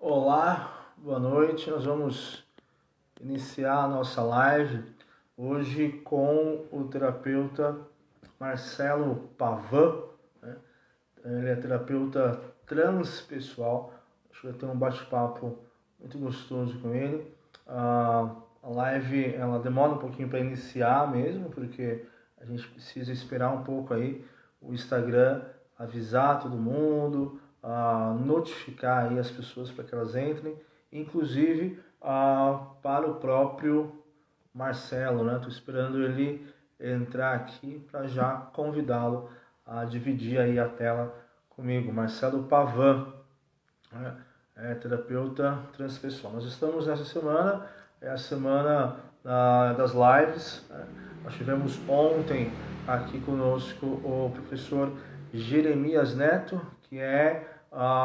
Olá, boa noite. Nós vamos iniciar a nossa live hoje com o terapeuta Marcelo Pavan, né? Ele é terapeuta transpessoal. Acho que vai ter um bate-papo muito gostoso com ele. A live ela demora um pouquinho para iniciar mesmo, porque a gente precisa esperar um pouco aí o Instagram avisar todo mundo, notificar aí as pessoas para que elas entrem, inclusive para o próprio Marcelo, né? Estou esperando ele entrar aqui para já convidá-lo a dividir aí a tela comigo. Marcelo Pavan, né? É terapeuta transpessoal. Nós estamos nessa semana, é a semana das lives, né? Nós tivemos ontem aqui conosco o professor Jeremias Neto, que é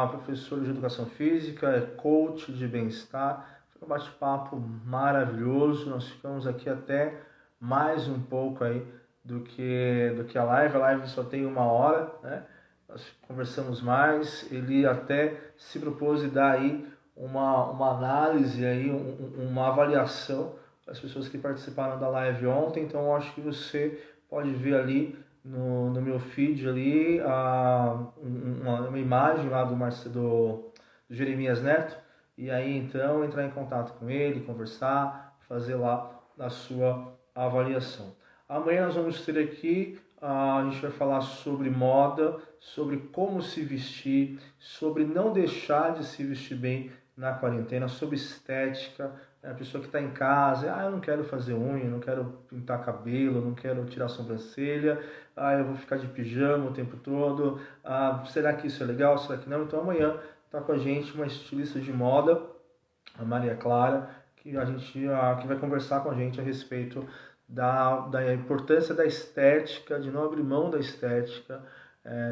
professor de educação física, é coach de bem-estar. Foi um bate-papo maravilhoso. Nós ficamos aqui até mais um pouco aí do que a live. A live só tem 1 hora, né? Nós conversamos mais. Ele até se propôs de dar aí uma análise, aí, uma avaliação das pessoas que participaram da live ontem. Então, eu acho que você pode ver ali no meu feed ali uma imagem lá do Jeremias Neto, e aí então entrar em contato com ele, conversar, fazer lá a sua avaliação. Amanhã nós vamos ter aqui, a gente vai falar sobre moda, sobre como se vestir, sobre não deixar de se vestir bem na quarentena, sobre estética. A pessoa que está em casa, eu não quero fazer unha, não quero pintar cabelo, não quero tirar sobrancelha, eu vou ficar de pijama o tempo todo, será que isso é legal, será que não? Então amanhã está com a gente uma estilista de moda, a Maria Clara, que vai conversar com a gente a respeito da importância da estética, de não abrir mão da estética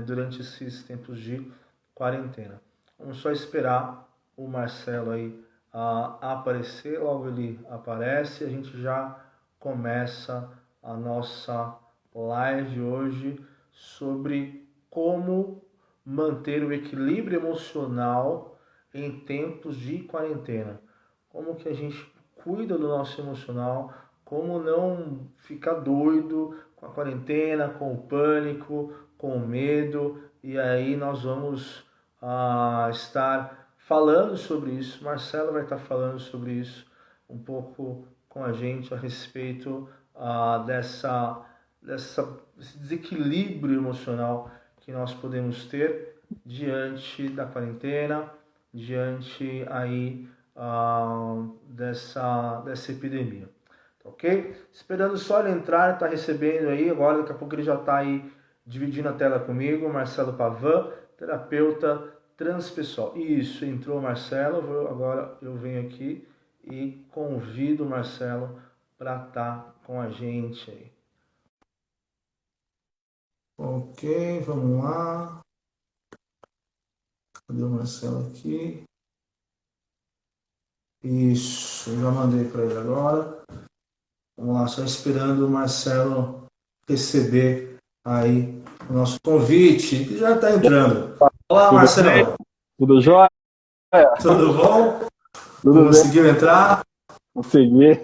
durante esses tempos de quarentena. Vamos só esperar o Marcelo aí aparecer, logo ele aparece, a gente já começa a nossa live hoje sobre como manter o equilíbrio emocional em tempos de quarentena. Como que a gente cuida do nosso emocional, como não ficar doido com a quarentena, com o pânico, com o medo, e aí nós vamos estar falando sobre isso. Marcelo vai estar falando sobre isso um pouco com a gente a respeito desse desequilíbrio emocional que nós podemos ter diante da quarentena, diante aí dessa epidemia. Tá ok? Esperando só ele entrar, tá recebendo aí, agora daqui a pouco ele já está aí dividindo a tela comigo, Marcelo Pavan, terapeuta transpessoal. Isso, entrou o Marcelo, agora eu venho aqui e convido o Marcelo para estar com a gente aí. Ok, vamos lá. Cadê o Marcelo aqui? Isso, já mandei para ele agora. Vamos lá, só esperando o Marcelo receber aí o nosso convite, que já está entrando. Olá, Marcelo. Tudo jóia? Tudo bom? Tudo Conseguiu entrar? Consegui.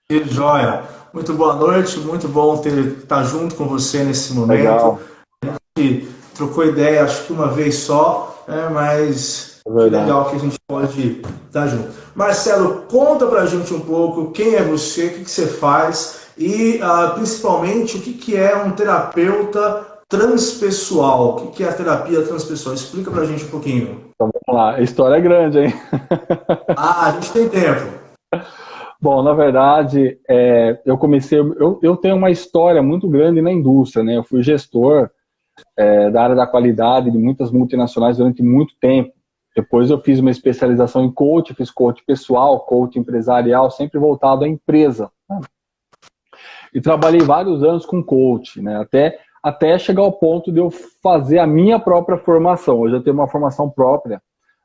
Que jóia. Muito boa noite, muito bom estar junto com você nesse momento. Legal. A gente trocou ideia, acho que uma vez só, mas que legal que a gente pode estar junto. Marcelo, conta pra gente um pouco quem é você, o que você faz e principalmente o que é um terapeuta transpessoal. O que é a terapia transpessoal? Explica pra gente um pouquinho. Então vamos lá, a história é grande, hein? A gente tem tempo. Bom, na verdade, eu tenho uma história muito grande na indústria, né? Eu fui gestor da área da qualidade de muitas multinacionais durante muito tempo. Depois eu fiz uma especialização em coach, fiz coach pessoal, coach empresarial, sempre voltado à empresa, né? E trabalhei vários anos com coach, né? Até chegar ao ponto de eu fazer a minha própria formação. Hoje eu tenho uma formação própria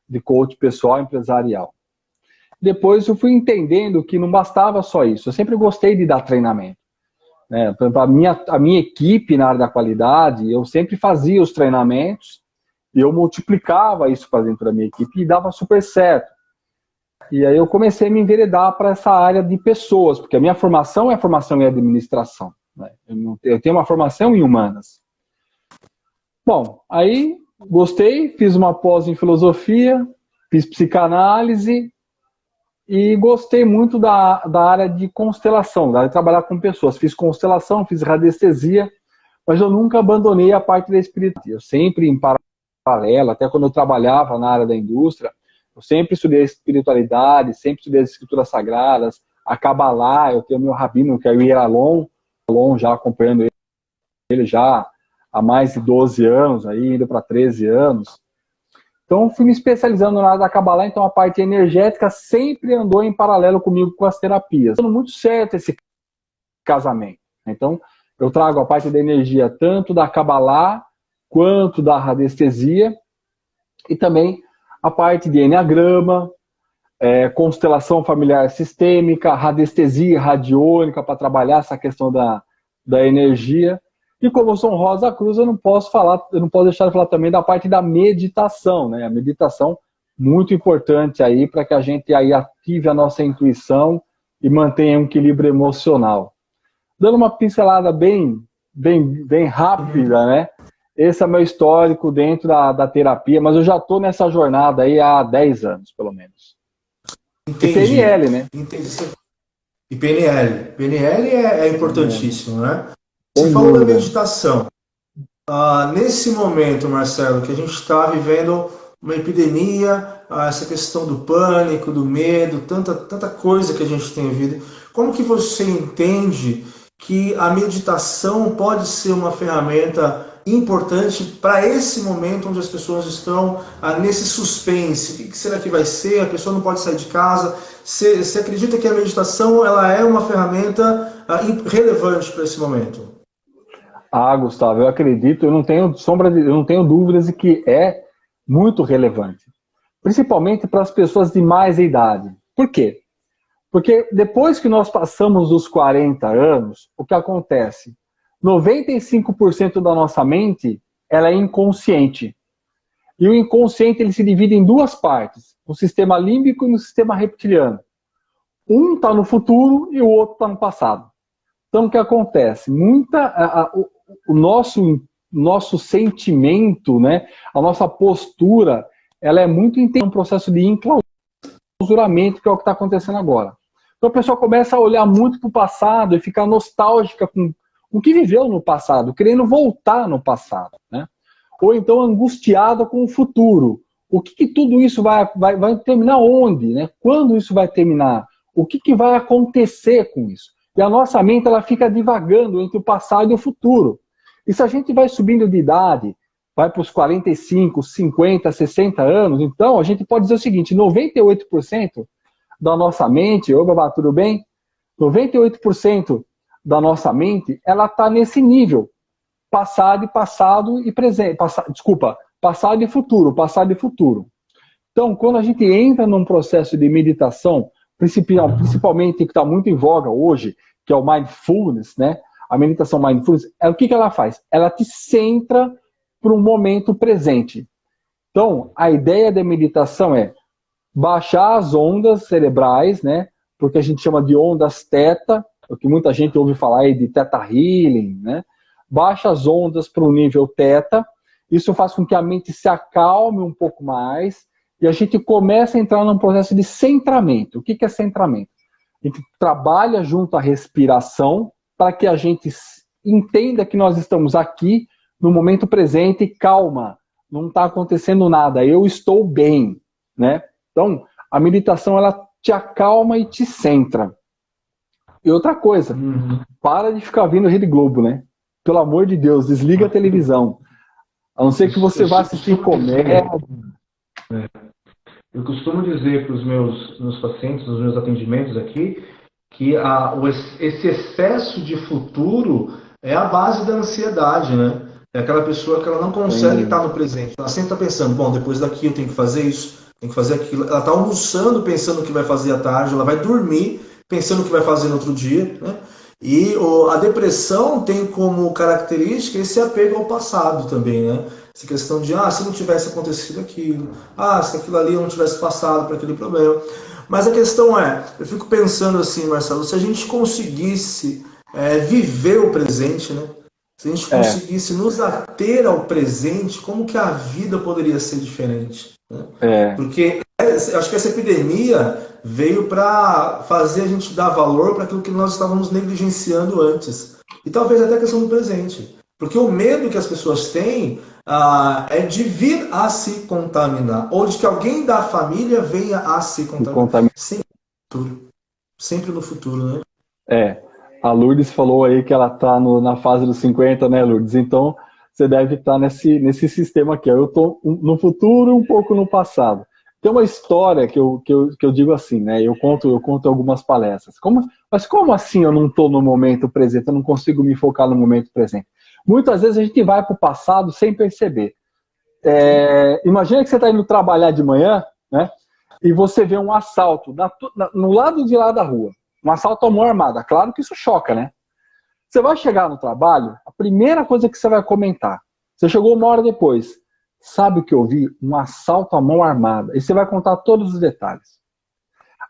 de coach pessoal empresarial. Depois eu fui entendendo que não bastava só isso. Eu sempre gostei de dar treinamento, né? Por exemplo, a minha equipe na área da qualidade, eu sempre fazia os treinamentos E eu multiplicava isso para dentro da minha equipe e dava super certo. E aí eu comecei a me enveredar para essa área de pessoas, porque a minha formação é formação em administração, né? Eu tenho uma formação em humanas. Bom, aí gostei, fiz uma pós em filosofia, fiz psicanálise e gostei muito da área de constelação, da área de trabalhar com pessoas. Fiz constelação, fiz radiestesia, mas eu nunca abandonei a parte da espiritualidade. Eu sempre, em paralelo, até quando eu trabalhava na área da indústria, eu sempre estudei a espiritualidade, sempre estudei as escrituras sagradas, a Kabbalah. Eu tenho meu rabino, que é o Iralon, já acompanhando ele já há mais de 12 anos, aí, indo para 13 anos. Então, fui me especializando na área da Kabbalah, então a parte energética sempre andou em paralelo comigo com as terapias. Dando muito certo esse casamento. Então, eu trago a parte da energia tanto da Kabbalah quanto da radiestesia e também a parte de enneagrama, constelação familiar sistêmica, radiestesia radiônica para trabalhar essa questão da energia. E como eu sou um Rosa Cruz, eu não posso deixar de falar também da parte da meditação, né? A meditação muito importante aí para que a gente aí ative a nossa intuição e mantenha um equilíbrio emocional. Dando uma pincelada bem rápida, né? Esse é meu histórico dentro da terapia, mas eu já estou nessa jornada aí há 10 anos, pelo menos. Entendi. E PNL, né? Entendi. E PNL. PNL é importantíssimo, né? Você falou da meditação. Nesse momento, Marcelo, que a gente está vivendo uma epidemia, essa questão do pânico, do medo, tanta coisa que a gente tem vivido, como que você entende que a meditação pode ser uma ferramenta importante para esse momento onde as pessoas estão nesse suspense? O que será que vai ser? A pessoa não pode sair de casa. Você acredita que a meditação ela é uma ferramenta relevante para esse momento? Gustavo, eu acredito, eu não tenho dúvidas de que é muito relevante. Principalmente para as pessoas de mais idade. Por quê? Porque depois que nós passamos dos 40 anos, o que acontece? 95% da nossa mente ela é inconsciente. E o inconsciente ele se divide em duas partes, no sistema límbico e no sistema reptiliano. Um está no futuro e o outro está no passado. Então o que acontece? O nosso sentimento, né, a nossa postura, ela é muito intensa, um processo de enclausuramento, que é o que está acontecendo agora. Então a pessoa começa a olhar muito para o passado e ficar nostálgica com o que viveu no passado, querendo voltar no passado, né? Ou então angustiada com o futuro. O que tudo isso vai terminar onde, né? Quando isso vai terminar? O que vai acontecer com isso? E a nossa mente ela fica divagando entre o passado e o futuro. E se a gente vai subindo de idade, vai para os 45, 50, 60 anos, então a gente pode dizer o seguinte, 98% da nossa mente, ô Babá, tudo bem? 98% da nossa mente, ela está nesse nível. Passado e presente. Passado e futuro. Então, quando a gente entra num processo de meditação, principalmente que está muito em voga hoje, que é o Mindfulness, né? A meditação Mindfulness, o que ela faz? Ela te centra para um momento presente. Então, a ideia da meditação é baixar as ondas cerebrais, né? Porque a gente chama de ondas teta, o que muita gente ouve falar aí de teta healing, né? Baixa as ondas para o nível teta, isso faz com que a mente se acalme um pouco mais e a gente começa a entrar num processo de centramento. O que é centramento? A gente trabalha junto à respiração para que a gente entenda que nós estamos aqui no momento presente, calma, não está acontecendo nada, eu estou bem, né? Então, a meditação ela te acalma e te centra. E outra coisa, para de ficar vendo Rede Globo, né? Pelo amor de Deus, desliga a televisão. A não ser que você vá assistir comédia. Eu costumo dizer para os meus pacientes, nos meus atendimentos aqui, que esse excesso de futuro é a base da ansiedade, né? É aquela pessoa que ela não consegue estar no presente. Ela sempre está pensando, bom, depois daqui eu tenho que fazer isso, tenho que fazer aquilo. Ela está almoçando pensando o que vai fazer à tarde, ela vai dormir pensando o que vai fazer no outro dia, né? E a depressão tem como característica esse apego ao passado também, né? Essa questão de, se não tivesse acontecido aquilo, se aquilo ali não tivesse passado por aquele problema. Mas a questão eu fico pensando assim, Marcelo, se a gente conseguisse viver o presente, né? Se a gente conseguisse nos ater ao presente, como que a vida poderia ser diferente? Né? Porque acho que essa epidemia veio para fazer a gente dar valor para aquilo que nós estávamos negligenciando antes. E talvez até a questão do presente. Porque o medo que as pessoas têm é de vir a se contaminar. Ou de que alguém da família venha a se contaminar. Sempre no futuro. Sempre no futuro, né? A Lourdes falou aí que ela está na fase dos 50, né, Lourdes? Então, você deve estar nesse sistema aqui. Eu estou no futuro e um pouco no passado. Tem uma história que eu digo assim, né? Eu conto algumas palestras. Mas como assim eu não estou no momento presente? Eu não consigo me focar no momento presente? Muitas vezes a gente vai para o passado sem perceber. Imagina que você está indo trabalhar de manhã, né? E você vê um assalto no lado de lá da rua. Um assalto à mão armada. Claro que isso choca, né? Você vai chegar no trabalho, a primeira coisa que você vai comentar, você chegou uma hora depois, sabe o que eu vi? Um assalto à mão armada. E você vai contar todos os detalhes.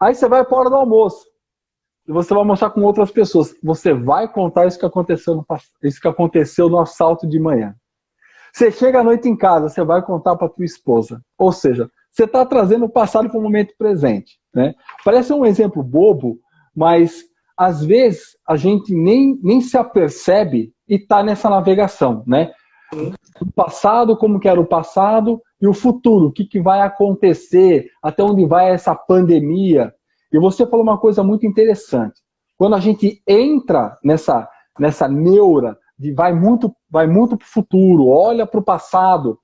Aí você vai para a hora do almoço. E você vai almoçar com outras pessoas. Você vai contar isso que aconteceu no assalto de manhã. Você chega à noite em casa, você vai contar para tua esposa. Ou seja, você está trazendo o passado para o momento presente. Né? Parece um exemplo bobo, mas às vezes a gente nem se apercebe e está nessa navegação, né? O passado, como que era o passado, e o futuro, o que vai acontecer, até onde vai essa pandemia. E você falou uma coisa muito interessante. Quando a gente entra nessa neura de vai muito para o futuro, olha para o passado,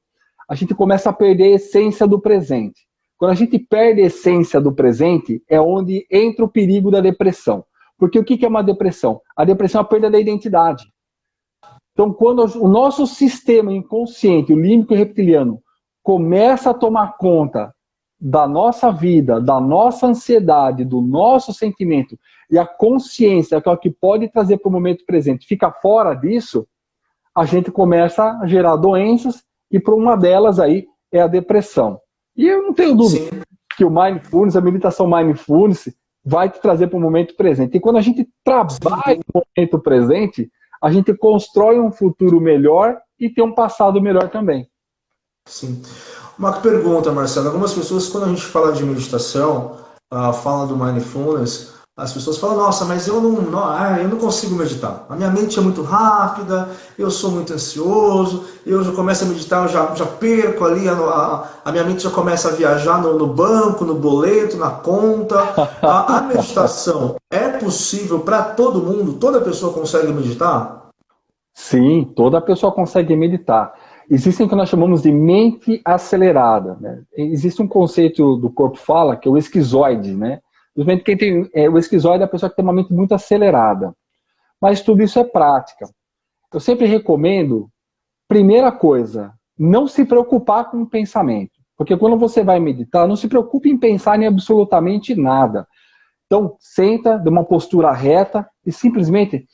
a gente começa a perder a essência do presente. Quando a gente perde a essência do presente, é onde entra o perigo da depressão. Porque o que é uma depressão? A depressão é a perda da identidade. Então, quando o nosso sistema inconsciente, o límbico reptiliano, começa a tomar conta da nossa vida, da nossa ansiedade, do nosso sentimento, e a consciência, que é o que pode trazer para o momento presente, fica fora disso, a gente começa a gerar doenças, e por uma delas aí é a depressão. E eu não tenho dúvida que o mindfulness, a meditação mindfulness, vai te trazer para o momento presente. E quando a gente trabalha no momento presente, a gente constrói um futuro melhor e tem um passado melhor também. Sim. Uma pergunta, Marcelo. Algumas pessoas, quando a gente fala de meditação, fala do mindfulness, as pessoas falam, nossa, mas eu não consigo meditar. A minha mente é muito rápida, eu sou muito ansioso, eu já começo a meditar, eu já perco ali, a minha mente já começa a viajar no banco, no boleto, na conta. A meditação é possível para todo mundo? Toda pessoa consegue meditar? Sim, toda pessoa consegue meditar. Existem o que nós chamamos de mente acelerada. Né? Existe um conceito do corpo fala, que é o esquizoide, né? Quem tem, o esquizoide é a pessoa que tem uma mente muito acelerada. Mas tudo isso é prática. Eu sempre recomendo, primeira coisa, não se preocupar com o pensamento. Porque quando você vai meditar, não se preocupe em pensar em absolutamente nada. Então, senta, dê uma postura reta e simplesmente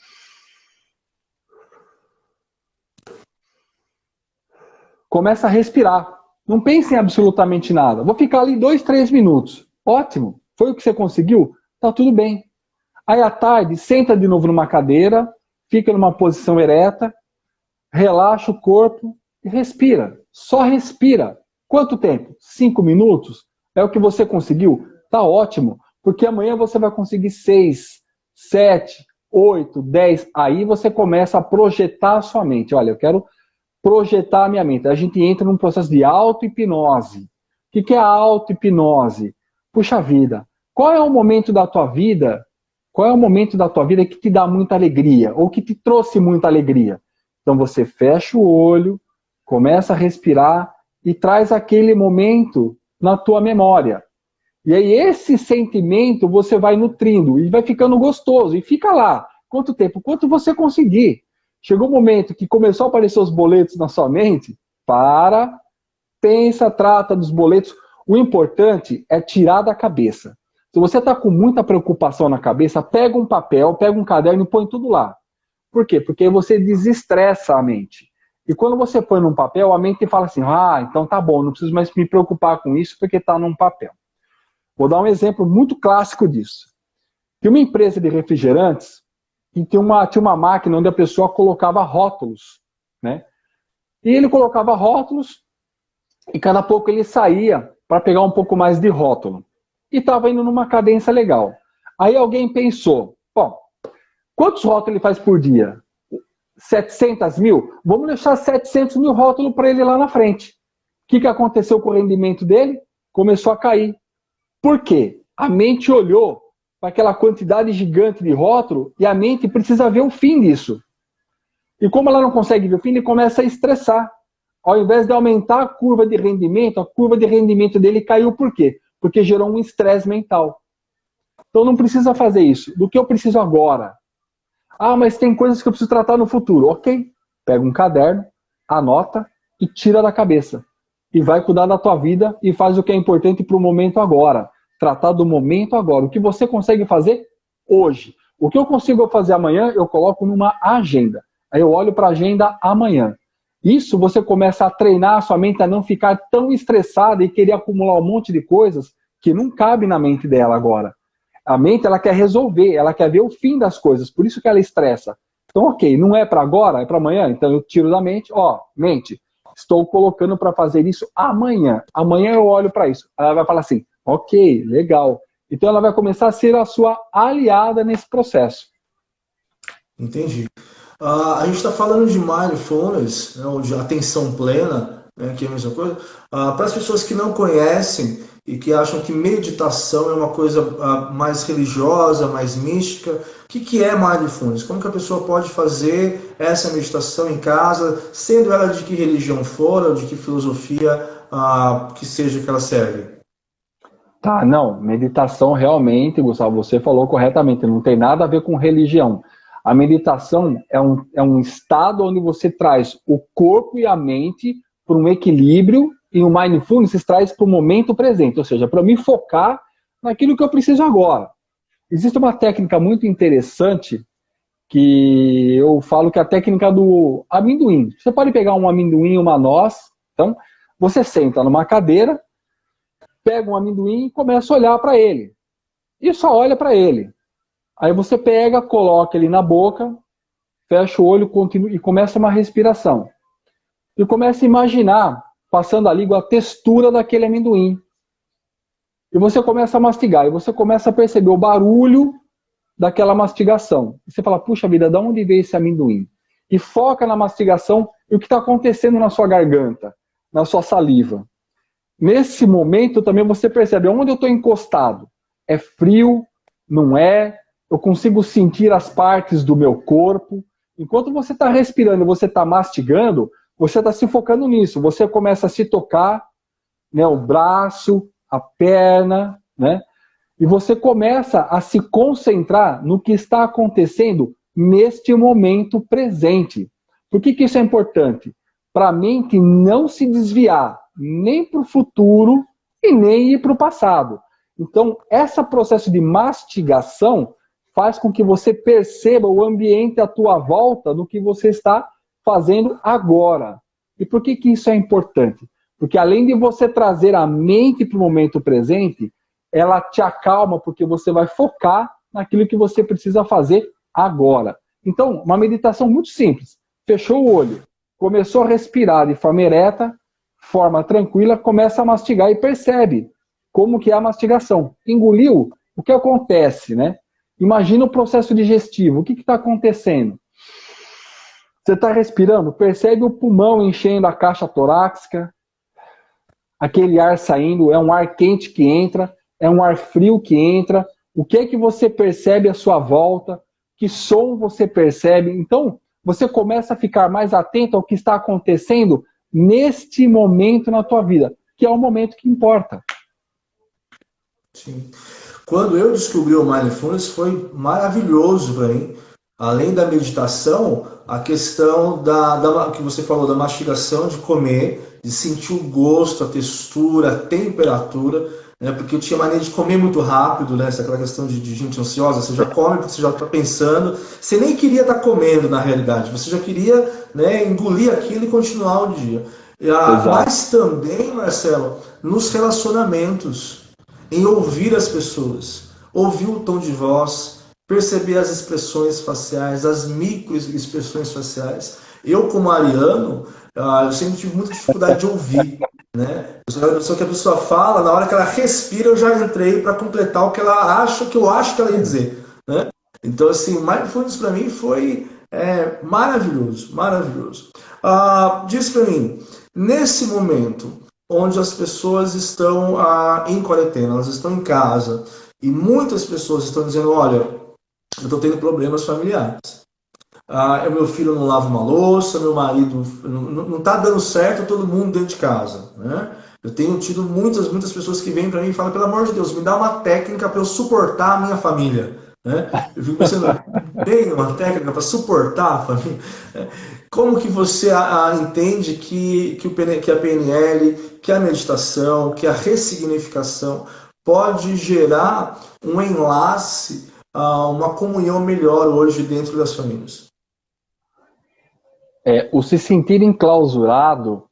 começa a respirar. Não pense em absolutamente nada. Vou ficar ali 2, 3 minutos. Ótimo. Foi o que você conseguiu? Tá tudo bem. Aí à tarde, senta de novo numa cadeira, fica numa posição ereta, relaxa o corpo e respira. Só respira. Quanto tempo? 5 minutos? É o que você conseguiu? Tá ótimo. Porque amanhã você vai conseguir 6, 7, 8, 10. Aí você começa a projetar a sua mente. Olha, eu quero projetar a minha mente. A gente entra num processo de auto-hipnose. O que é a auto-hipnose? Puxa vida, qual é o momento da tua vida? Qual é o momento da tua vida que te dá muita alegria? Ou que te trouxe muita alegria? Então você fecha o olho, começa a respirar e traz aquele momento na tua memória. E aí esse sentimento você vai nutrindo e vai ficando gostoso. E fica lá. Quanto tempo? Quanto você conseguir. Chegou um momento que começou a aparecer os boletos na sua mente, pensa, trata dos boletos. O importante é tirar da cabeça. Se você está com muita preocupação na cabeça, pega um papel, pega um caderno e põe tudo lá. Por quê? Porque você desestressa a mente. E quando você põe num papel, a mente fala assim, então tá bom, não preciso mais me preocupar com isso porque está num papel. Vou dar um exemplo muito clássico disso. Tem uma empresa de refrigerantes e tinha uma máquina onde a pessoa colocava rótulos, né? E ele colocava rótulos e cada pouco ele saía para pegar um pouco mais de rótulo. E estava indo numa cadência legal. Aí alguém pensou, bom, quantos rótulos ele faz por dia? 700 mil? Vamos deixar 700 mil rótulos para ele lá na frente. O que aconteceu com o rendimento dele? Começou a cair. Por quê? A mente olhou para aquela quantidade gigante de rótulo e a mente precisa ver o fim disso. E como ela não consegue ver o fim, ele começa a estressar. Ao invés de aumentar a curva de rendimento dele caiu por quê? Porque gerou um estresse mental. Então não precisa fazer isso. Do que eu preciso agora? Mas tem coisas que eu preciso tratar no futuro. Ok, pega um caderno, anota e tira da cabeça. E vai cuidar da tua vida e faz o que é importante para o momento agora. Tratar do momento agora. O que você consegue fazer hoje. O que eu consigo fazer amanhã, eu coloco numa agenda. Aí eu olho para a agenda amanhã. Isso você começa a treinar a sua mente a não ficar tão estressada e querer acumular um monte de coisas que não cabe na mente dela agora. A mente, ela quer resolver, ela quer ver o fim das coisas, por isso que ela estressa. Então, ok, não é para agora, é para amanhã, então eu tiro da mente, mente, estou colocando para fazer isso amanhã. Amanhã eu olho para isso. Ela vai falar assim, ok, legal. Então ela vai começar a ser a sua aliada nesse processo. Entendi. A gente está falando de mindfulness, né, ou de atenção plena, né, que é a mesma coisa. Para as pessoas que não conhecem e que acham que meditação é uma coisa mais religiosa, mais mística, o que é mindfulness? Como que a pessoa pode fazer essa meditação em casa, sendo ela de que religião for, ou de que filosofia que seja que ela segue? Tá, não, meditação realmente, Gustavo, você falou corretamente, não tem nada a ver com religião. A meditação é um estado onde você traz o corpo e a mente para um equilíbrio e o mindfulness traz para o momento presente, ou seja, para me focar naquilo que eu preciso agora. Existe uma técnica muito interessante que eu falo que é a técnica do amendoim. Você pode pegar um amendoim e uma noz, então você senta numa cadeira, pega um amendoim e começa a olhar para ele. E só olha para ele. Aí você pega, coloca ele na boca, fecha o olho e começa uma respiração. E começa a imaginar, passando a língua, a textura daquele amendoim. E você começa a mastigar, e você começa a perceber o barulho daquela mastigação. E você fala, puxa vida, de onde veio esse amendoim? E foca na mastigação e o que está acontecendo na sua garganta, na sua saliva. Nesse momento também você percebe onde eu estou encostado. É frio? Não é? Eu consigo sentir as partes do meu corpo. Enquanto você está respirando, você está mastigando, você está se focando nisso. Você começa a se tocar, né, o braço, a perna, né? E você começa a se concentrar no que está acontecendo neste momento presente. Por que isso é importante? Para a mente não se desviar nem para o futuro e nem ir para o passado. Então, esse processo de mastigação faz com que você perceba o ambiente à tua volta no que você está fazendo agora. E por que isso é importante? Porque além de você trazer a mente para o momento presente, ela te acalma porque você vai focar naquilo que você precisa fazer agora. Então, uma meditação muito simples. Fechou o olho, começou a respirar de forma ereta, forma tranquila, começa a mastigar e percebe como que é a mastigação. Engoliu, o que acontece, né? Imagina o processo digestivo. O que está acontecendo? Você está respirando, percebe o pulmão enchendo a caixa torácica, aquele ar saindo, é um ar quente que entra, é um ar frio que entra. O que é que você percebe à sua volta? Que som você percebe? Então, você começa a ficar mais atento ao que está acontecendo neste momento na tua vida, que é o momento que importa. Sim. Quando eu descobri o Mindfulness foi maravilhoso para mim. Além da meditação, a questão que você falou da mastigação, de comer, de sentir o gosto, a textura, a temperatura. né? Porque eu tinha mania de comer muito rápido, né? Aquela questão de gente ansiosa, você já come porque você já está pensando, você nem queria estar comendo na realidade, você já queria, né, engolir aquilo e continuar o dia. Exato. Mas também, Marcelo, nos relacionamentos, em ouvir as pessoas, ouvir o tom de voz, perceber as expressões faciais, as microexpressões faciais. Eu, como ariano, eu sempre tive muita dificuldade de ouvir, né? Só que a pessoa fala, na hora que ela respira, eu já entrei para completar o que ela acha, que eu acho que ela ia dizer, né? Então, assim, o Mindfulness para mim foi maravilhoso, maravilhoso. Diz para mim, nesse momento onde as pessoas estão em quarentena, elas estão em casa, e muitas pessoas estão dizendo, olha, eu estou tendo problemas familiares. Meu filho não lava uma louça, meu marido não está dando certo todo mundo dentro de casa, né? Eu tenho tido muitas pessoas que vêm para mim e falam, pelo amor de Deus, me dá uma técnica para eu suportar a minha família, né? Eu fico pensando, tem uma técnica para suportar a família? Como que você entende que a PNL, que a meditação, que a ressignificação pode gerar um enlace, uma comunhão melhor hoje dentro das famílias? O se sentir enclausurado,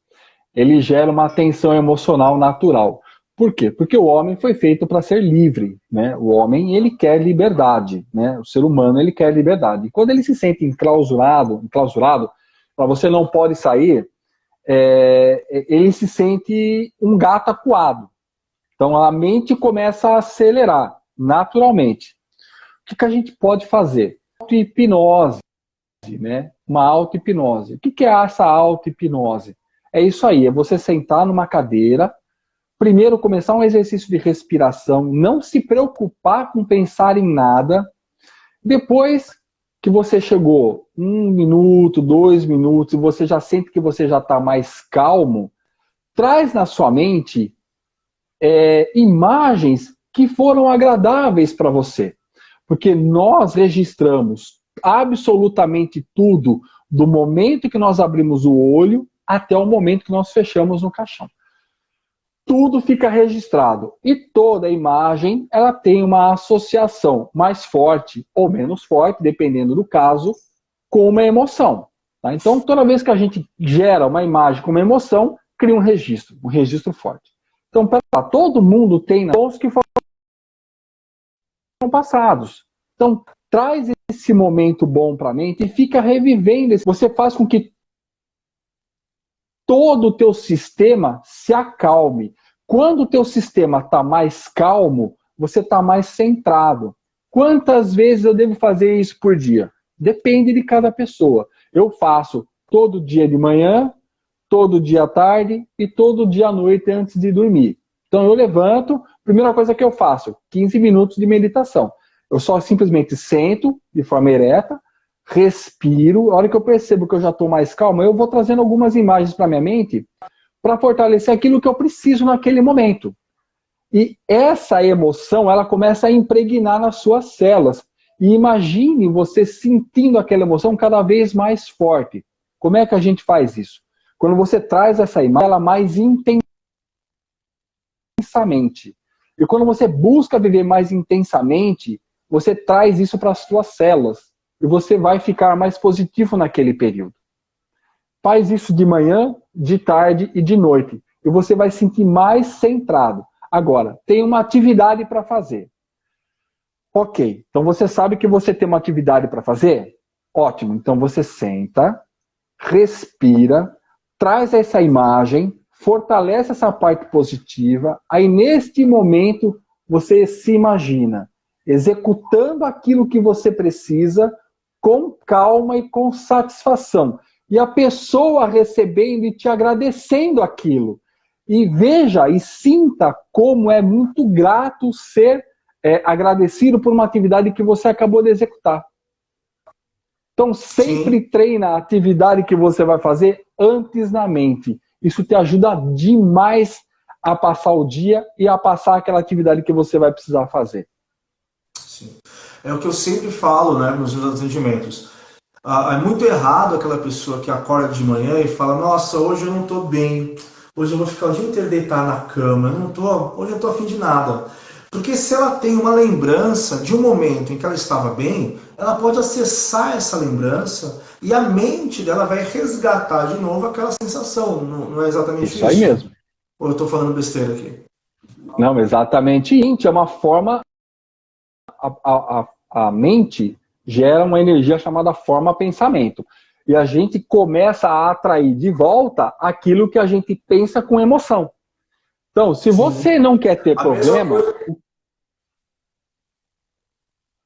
ele gera uma tensão emocional natural. Por quê? Porque o homem foi feito para ser livre, né? O homem, ele quer liberdade, né? O ser humano, ele quer liberdade. E quando ele se sente enclausurado, para você não pode sair, ele se sente um gato acuado. Então a mente começa a acelerar naturalmente. O que a gente pode fazer? Auto-hipnose, né? Uma auto-hipnose. O que é essa auto-hipnose? É isso aí, é você sentar numa cadeira, primeiro começar um exercício de respiração, não se preocupar com pensar em nada, depois que você chegou 1 minuto, 2 minutos, e você já sente que você já está mais calmo, traz na sua mente imagens que foram agradáveis para você. Porque nós registramos absolutamente tudo do momento que nós abrimos o olho até o momento que nós fechamos no caixão. Tudo fica registrado. E toda imagem, ela tem uma associação mais forte ou menos forte, dependendo do caso, com uma emoção. Tá? Então, toda vez que a gente gera uma imagem com uma emoção, cria um registro forte. Então, todo mundo tem os que foram passados. Então, traz esse momento bom para a mente e fica revivendo. Você faz com que todo o teu sistema se acalme. Quando o teu sistema está mais calmo, você está mais centrado. Quantas vezes eu devo fazer isso por dia? Depende de cada pessoa. Eu faço todo dia de manhã, todo dia à tarde e todo dia à noite antes de dormir. Então eu levanto, primeira coisa que eu faço, 15 minutos de meditação. Eu só simplesmente sento de forma ereta, respiro, a hora que eu percebo que eu já estou mais calmo, eu vou trazendo algumas imagens para minha mente para fortalecer aquilo que eu preciso naquele momento. E essa emoção, ela começa a impregnar nas suas células. E imagine você sentindo aquela emoção cada vez mais forte. Como é que a gente faz isso? Quando você traz essa imagem, ela mais intensamente. E quando você busca viver mais intensamente, você traz isso para as suas células. E você vai ficar mais positivo naquele período. Faz isso de manhã, de tarde e de noite. E você vai se sentir mais centrado. Agora, tem uma atividade para fazer. Ok, então você sabe que você tem uma atividade para fazer? Ótimo, então você senta, respira, traz essa imagem, fortalece essa parte positiva, aí neste momento você se imagina executando aquilo que você precisa com calma e com satisfação. E a pessoa recebendo e te agradecendo aquilo. E veja e sinta como é muito grato ser agradecido por uma atividade que você acabou de executar. Então, sempre treina a atividade que você vai fazer antes na mente. Isso te ajuda demais a passar o dia e a passar aquela atividade que você vai precisar fazer. Sim. É o que eu sempre falo, né, nos meus atendimentos. É muito errado aquela pessoa que acorda de manhã e fala, nossa, hoje eu não estou bem, hoje eu vou ficar o dia inteiro deitado na cama, hoje eu tô afim de nada. Porque se ela tem uma lembrança de um momento em que ela estava bem, ela pode acessar essa lembrança e a mente dela vai resgatar de novo aquela sensação. Não é exatamente isso? Isso aí mesmo. Ou eu estou falando besteira aqui? Não, exatamente. É uma forma... A mente gera uma energia chamada forma-pensamento. E a gente começa a atrair de volta aquilo que a gente pensa com emoção. Então, se você não quer ter problema...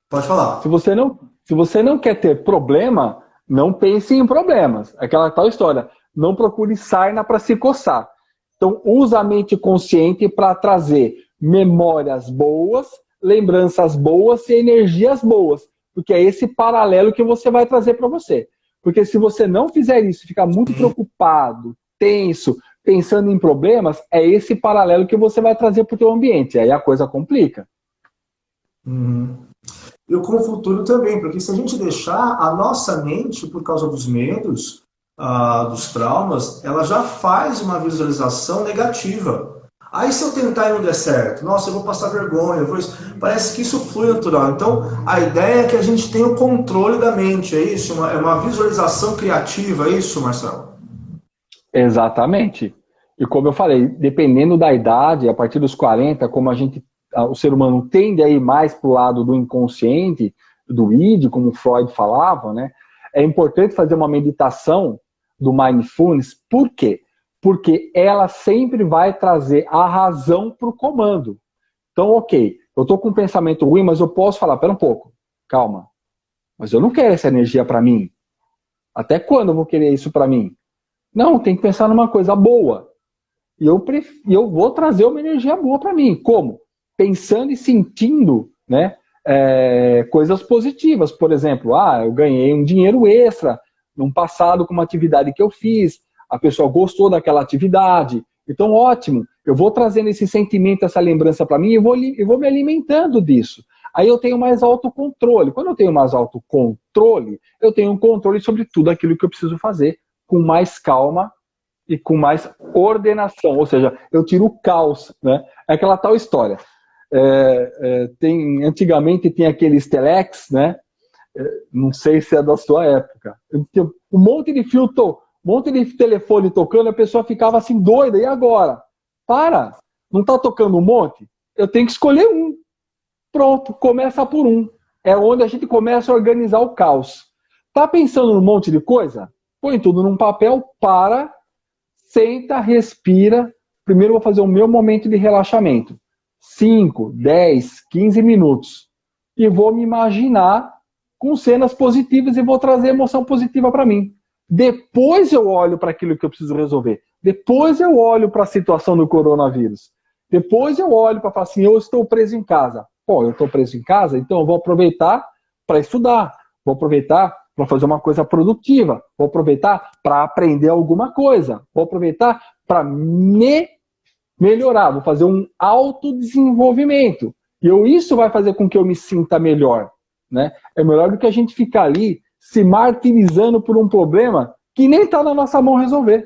Pode falar. Se você não quer ter problema, não pense em problemas. Aquela tal história. Não procure sarna para se coçar. Então, usa a mente consciente para trazer memórias boas, lembranças boas e energias boas. Porque é esse paralelo que você vai trazer para você. Porque se você não fizer isso, ficar muito preocupado, tenso, pensando em problemas, é esse paralelo que você vai trazer para o teu ambiente. Aí a coisa complica. E com o futuro também, porque se a gente deixar a nossa mente, por causa dos medos, dos traumas, ela já faz uma visualização negativa. Aí se eu tentar e não der certo, nossa, eu vou passar vergonha, parece que isso flui natural. Então, a ideia é que a gente tenha o controle da mente, é isso? É uma visualização criativa, é isso, Marcelo? Exatamente. E como eu falei, dependendo da idade, a partir dos 40, como o ser humano tende a ir mais para o lado do inconsciente, do id, como Freud falava, né? É importante fazer uma meditação do mindfulness. Por quê? Porque ela sempre vai trazer a razão para o comando. Então, ok, eu estou com um pensamento ruim, mas eu posso falar, pera um pouco, calma, mas eu não quero essa energia para mim. Até quando eu vou querer isso para mim? Não, tem que pensar numa coisa boa. E eu vou trazer uma energia boa para mim. Como? Pensando e sentindo, né, coisas positivas. Por exemplo, eu ganhei um dinheiro extra num passado com uma atividade que eu fiz. A pessoa gostou daquela atividade, então ótimo, eu vou trazendo esse sentimento, essa lembrança para mim e vou me alimentando disso. Aí eu tenho mais autocontrole. Quando eu tenho mais autocontrole, eu tenho um controle sobre tudo aquilo que eu preciso fazer, com mais calma e com mais ordenação, ou seja, eu tiro o caos, né? É aquela tal história. Antigamente tinha aqueles telex, né? Não sei se é da sua época. Um monte de fio um monte de telefone tocando, a pessoa ficava assim doida, e agora? Não está tocando um monte? Eu tenho que escolher um. Pronto, começa por um. É onde a gente começa a organizar o caos. Tá pensando num monte de coisa? Põe tudo num papel, senta, respira. Primeiro vou fazer o meu momento de relaxamento. 5, 10, 15 minutos. E vou me imaginar com cenas positivas e vou trazer emoção positiva para mim. Depois eu olho para aquilo que eu preciso resolver. Depois eu olho para a situação do coronavírus. Depois eu olho para falar assim, eu estou preso em casa. Pô, eu estou preso em casa, então eu vou aproveitar para estudar. Vou aproveitar para fazer uma coisa produtiva. Vou aproveitar para aprender alguma coisa. Vou aproveitar para me melhorar. Vou fazer um autodesenvolvimento. E isso vai fazer com que eu me sinta melhor. Né? É melhor do que a gente ficar ali se martirizando por um problema que nem está na nossa mão resolver.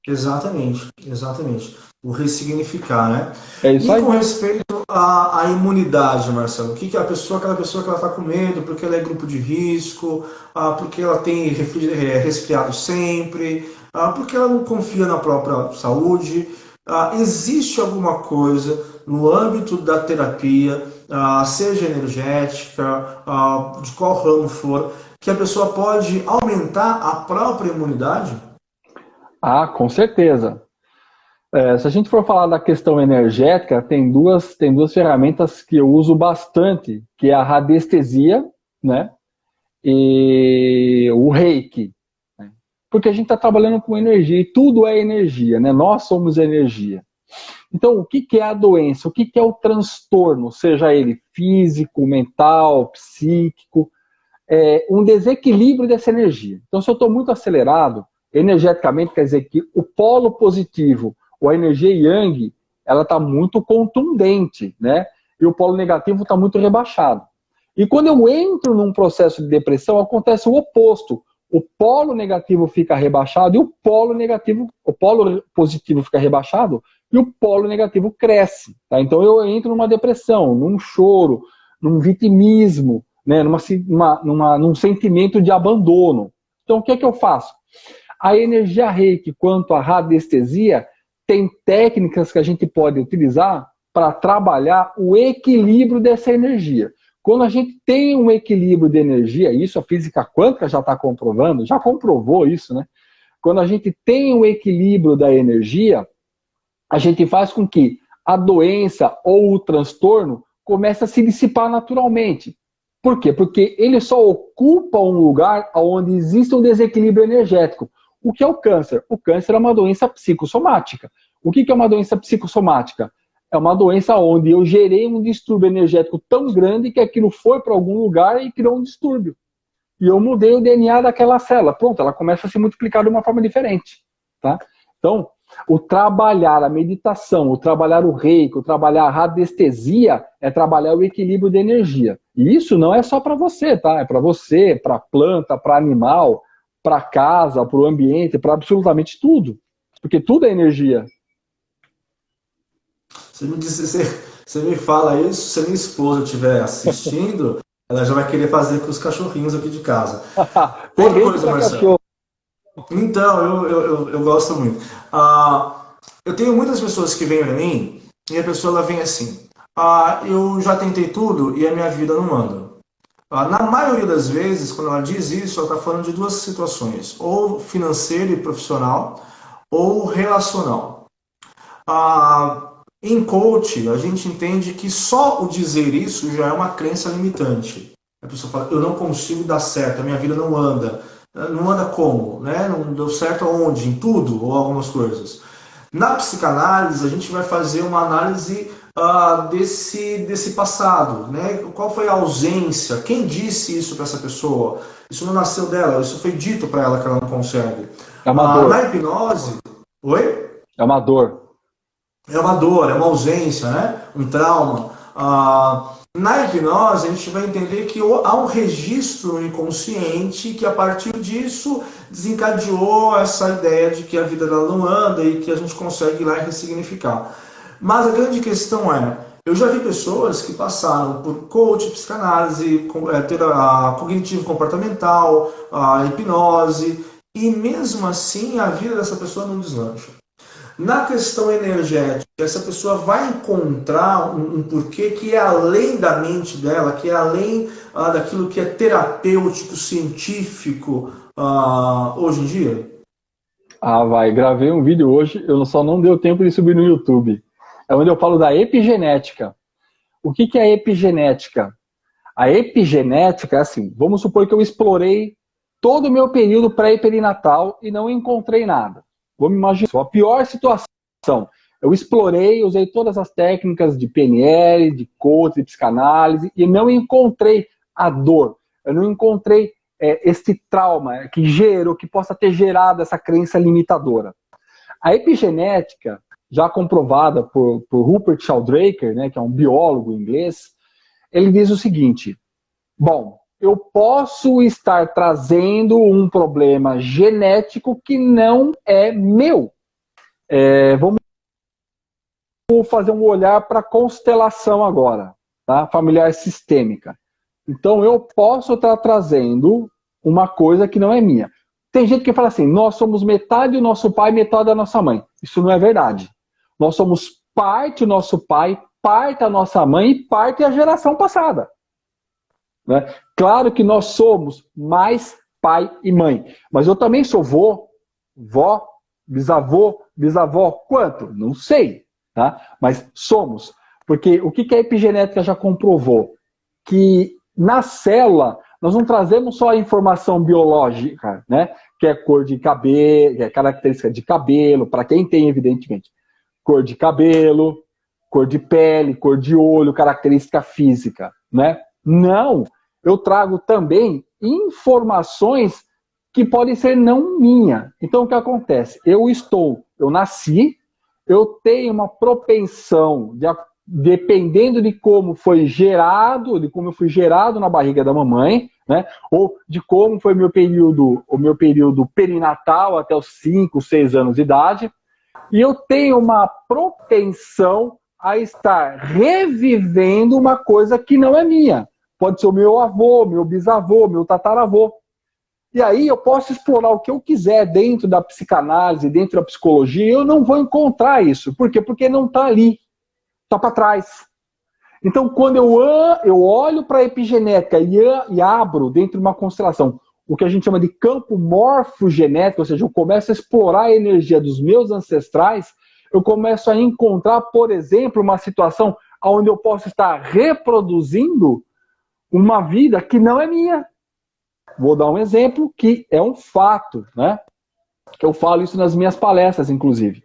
Exatamente. O ressignificar, né? É isso aí. E com respeito à imunidade, Marcelo, aquela pessoa que ela está com medo, porque ela é grupo de risco, porque ela tem resfriado sempre, porque ela não confia na própria saúde. Existe alguma coisa no âmbito da terapia, seja energética, de qual ramo for, que a pessoa pode aumentar a própria imunidade? Com certeza. Se a gente for falar da questão energética, tem duas ferramentas que eu uso bastante, que é a radiestesia, né, e o reiki. Né? Porque a gente está trabalhando com energia, e tudo é energia, né? Nós somos energia. Então, o que é a doença? O que é o transtorno? Seja ele físico, mental, psíquico, um desequilíbrio dessa energia. Então, se eu estou muito acelerado, energeticamente, quer dizer que o polo positivo, ou a energia yang, ela está muito contundente, né? E o polo negativo está muito rebaixado. E quando eu entro num processo de depressão, acontece o oposto. o polo negativo fica rebaixado e o polo positivo fica rebaixado e o polo negativo cresce. Tá? Então eu entro numa depressão, num choro, num vitimismo, né? Num sentimento de abandono. Então o que é que eu faço? A energia Reiki, quanto à radiestesia, tem técnicas que a gente pode utilizar para trabalhar o equilíbrio dessa energia. Quando a gente tem um equilíbrio de energia, isso a física quântica já está comprovando, já comprovou isso, né? Quando a gente tem um equilíbrio da energia, a gente faz com que a doença ou o transtorno comece a se dissipar naturalmente. Por quê? Porque ele só ocupa um lugar onde existe um desequilíbrio energético. O que é o câncer? O câncer é uma doença psicossomática. O que é uma doença psicossomática? É uma doença onde eu gerei um distúrbio energético tão grande que aquilo foi para algum lugar e criou um distúrbio. E eu mudei o DNA daquela célula. Pronto, ela começa a se multiplicar de uma forma diferente. Tá? Então, o trabalhar a meditação, o trabalhar o reiki, o trabalhar a radiestesia é trabalhar o equilíbrio de energia. E isso não é só para você, tá? É para você, para a planta, para animal, para casa, para o ambiente, para absolutamente tudo. Porque tudo é energia. Você me fala isso, se a minha esposa estiver assistindo, ela já vai querer fazer com os cachorrinhos aqui de casa. Outra coisa, Marcelo. Então, eu gosto muito. Eu tenho muitas pessoas que vêm para mim e a pessoa ela vem assim: eu já tentei tudo e a minha vida não anda. Na maioria das vezes, quando ela diz isso, ela está falando de duas situações: ou financeira e profissional, ou relacional. Em coach, a gente entende que só o dizer isso já é uma crença limitante. A pessoa fala: eu não consigo dar certo, a minha vida não anda. Não anda como? Né? Não deu certo aonde? Em tudo? Ou algumas coisas. Na psicanálise, a gente vai fazer uma análise desse passado. Né? Qual foi a ausência? Quem disse isso para essa pessoa? Isso não nasceu dela, isso foi dito para ela que ela não consegue. É uma dor. Na hipnose... Oi? É uma dor. É uma dor, é uma ausência, né? Um trauma. Na hipnose, a gente vai entender que há um registro no inconsciente que, a partir disso, desencadeou essa ideia de que a vida dela não anda e que a gente consegue ir lá e ressignificar. Mas a grande questão é, eu já vi pessoas que passaram por coach, psicanálise, cognitivo-comportamental, hipnose, e mesmo assim a vida dessa pessoa não deslancha. Na questão energética, essa pessoa vai encontrar um porquê que é além da mente dela, que é além daquilo que é terapêutico, científico hoje em dia? Vai. Gravei um vídeo hoje, eu só não deu tempo de subir no YouTube. É onde eu falo da epigenética. O que é a epigenética? A epigenética é assim, vamos supor que eu explorei todo o meu período pré e perinatal e não encontrei nada. Vamos imaginar a pior situação. Eu explorei, usei todas as técnicas de PNL, de coach, de psicanálise e não encontrei a dor. Eu não encontrei esse trauma que possa ter gerado essa crença limitadora. A epigenética, já comprovada por Rupert Sheldrake, né, que é um biólogo inglês, ele diz o seguinte: bom, eu posso estar trazendo um problema genético que não é meu. Vamos fazer um olhar para a constelação agora, tá? Familiar sistêmica. Então, eu posso estar trazendo uma coisa que não é minha. Tem gente que fala assim: nós somos metade do nosso pai, metade da nossa mãe. Isso não é verdade. Nós somos parte do nosso pai, parte da nossa mãe e parte da geração passada. Né? Claro que nós somos mais pai e mãe, mas eu também sou vô, vó, bisavô, bisavó, quanto? Não sei, tá? Mas somos. Porque o que a epigenética já comprovou? Que na célula nós não trazemos só a informação biológica, né? Que é cor de cabelo, que é característica de cabelo, para quem tem, evidentemente, cor de cabelo, cor de pele, cor de olho, característica física, né? Não, eu trago também informações que podem ser não minha. Então, o que acontece? Eu nasci, eu tenho uma propensão, dependendo de como foi gerado, de como eu fui gerado na barriga da mamãe, né? Ou de como foi o meu período perinatal até os 5, 6 anos de idade. E eu tenho uma propensão a estar revivendo uma coisa que não é minha. Pode ser o meu avô, meu bisavô, meu tataravô. E aí eu posso explorar o que eu quiser dentro da psicanálise, dentro da psicologia, e eu não vou encontrar isso. Por quê? Porque não está ali. Está para trás. Então, quando eu olho para a epigenética e abro dentro de uma constelação o que a gente chama de campo morfogenético, ou seja, eu começo a explorar a energia dos meus ancestrais, eu começo a encontrar, por exemplo, uma situação onde eu posso estar reproduzindo uma vida que não é minha. Vou dar um exemplo que é um fato, né? Eu falo isso nas minhas palestras, inclusive.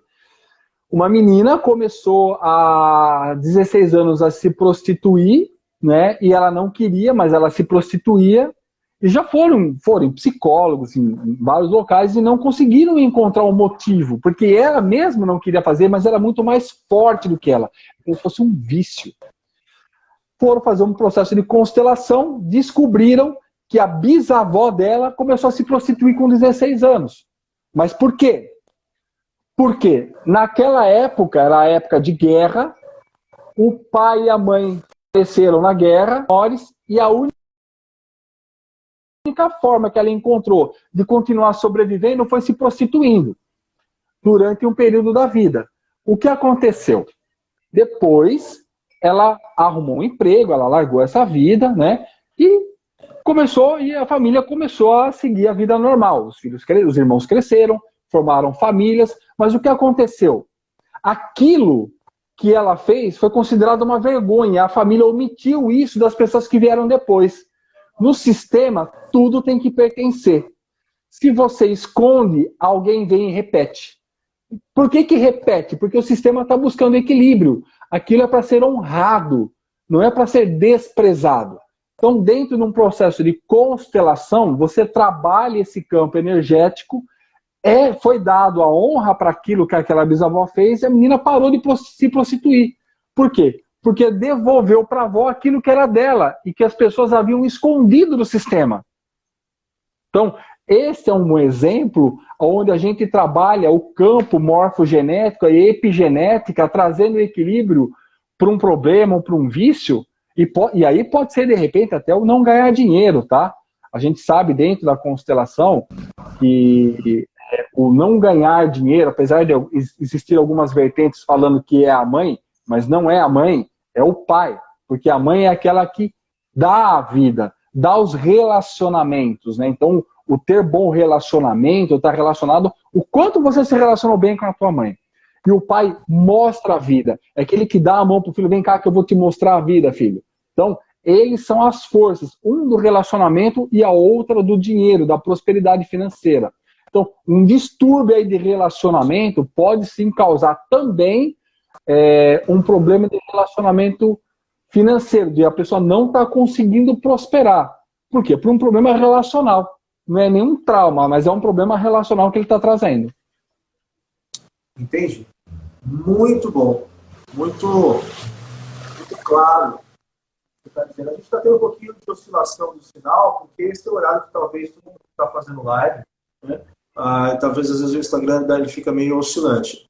Uma menina começou há 16 anos a se prostituir, né? E ela não queria, mas ela se prostituía. E já foram psicólogos em vários locais e não conseguiram encontrar um motivo, porque ela mesma não queria fazer, mas era muito mais forte do que ela, como se fosse um vício. Foram fazer um processo de constelação, descobriram que a bisavó dela começou a se prostituir com 16 anos. Mas por quê? Porque naquela época, era a época de guerra, o pai e a mãe faleceram na guerra, e a única forma que ela encontrou de continuar sobrevivendo foi se prostituindo durante um período da vida. O que aconteceu? Depois, ela arrumou um emprego, ela largou essa vida, né? E a família começou a seguir a vida normal. Os irmãos cresceram, formaram famílias, mas o que aconteceu? Aquilo que ela fez foi considerado uma vergonha. A família omitiu isso das pessoas que vieram depois. No sistema, tudo tem que pertencer. Se você esconde, alguém vem e repete. Por que repete? Porque o sistema está buscando equilíbrio. Aquilo é para ser honrado, não é para ser desprezado. Então, dentro de um processo de constelação, você trabalha esse campo energético, foi dado a honra para aquilo que aquela bisavó fez e a menina parou de se prostituir. Por quê? Porque devolveu para a avó aquilo que era dela e que as pessoas haviam escondido do sistema. Então, esse é um exemplo onde a gente trabalha o campo morfogenético e epigenética, trazendo equilíbrio para um problema ou para um vício, e aí pode ser, de repente, até o não ganhar dinheiro, tá? A gente sabe dentro da constelação que o não ganhar dinheiro, apesar de existir algumas vertentes falando que é a mãe, mas não é a mãe, é o pai, porque a mãe é aquela que dá a vida, dá os relacionamentos, né? Então, o ter bom relacionamento está relacionado o quanto você se relacionou bem com a tua mãe. E o pai mostra a vida, é aquele que dá a mão para o filho, vem cá que eu vou te mostrar a vida, filho. Então, eles são as forças, um do relacionamento e a outra do dinheiro, da prosperidade financeira. Então, um distúrbio aí de relacionamento pode sim causar também um problema de relacionamento financeiro, de a pessoa não estar conseguindo prosperar. Por quê? Por um problema relacional. Não é nenhum trauma, mas é um problema relacional que ele está trazendo. Entendi. Muito bom. Muito claro. A gente está tendo um pouquinho de oscilação do sinal, porque esse é o horário que talvez todo mundo está fazendo live, né? Talvez às vezes o Instagram ele fica meio oscilante.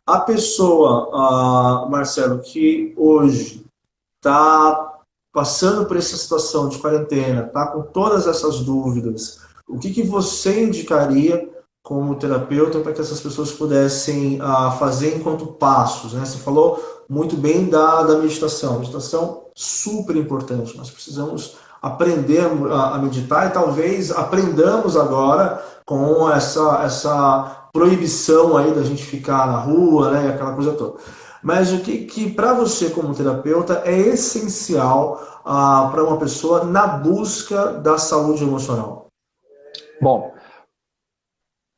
A pessoa, Marcelo, que hoje está passando por essa situação de quarentena, está com todas essas dúvidas, o que você indicaria como terapeuta para que essas pessoas pudessem fazer enquanto passos, né? Você falou muito bem da meditação. Meditação super importante. Nós precisamos aprender a meditar e talvez aprendamos agora com essa proibição aí da gente ficar na rua, né? Aquela coisa toda. Mas o que para você como terapeuta é essencial para uma pessoa na busca da saúde emocional? Bom,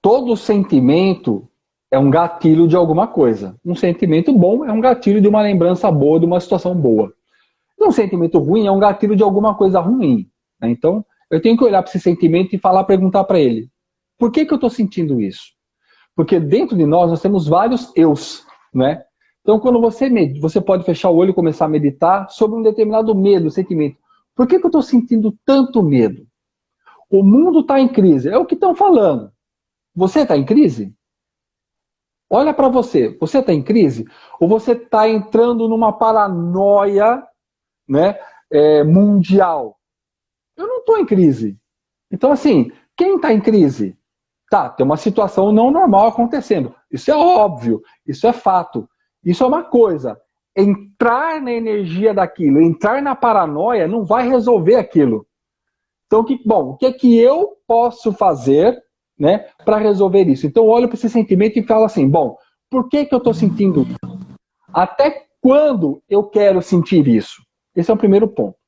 todo sentimento é um gatilho de alguma coisa. Um sentimento bom é um gatilho de uma lembrança boa, de uma situação boa. E um sentimento ruim é um gatilho de alguma coisa ruim, né? Então, eu tenho que olhar para esse sentimento e perguntar para ele, por que eu estou sentindo isso? Porque dentro de nós temos vários eus, né? Então, quando você pode fechar o olho e começar a meditar sobre um determinado medo, sentimento. Por que eu estou sentindo tanto medo? o mundo está em crise. É o que estão falando. Você está em crise? Olha para você. Você está em crise? Ou você está entrando numa paranoia, né, mundial? Eu não estou em crise. Então, assim, quem está em crise? Tá, tem uma situação não normal acontecendo. Isso é óbvio, isso é fato. Isso é uma coisa. Entrar na energia daquilo, entrar na paranoia, não vai resolver aquilo. Então, o que é que eu posso fazer, né, para resolver isso? Então, eu olho para esse sentimento e falo assim, bom, por que eu estou sentindo isso? Até quando eu quero sentir isso? Esse é o primeiro ponto.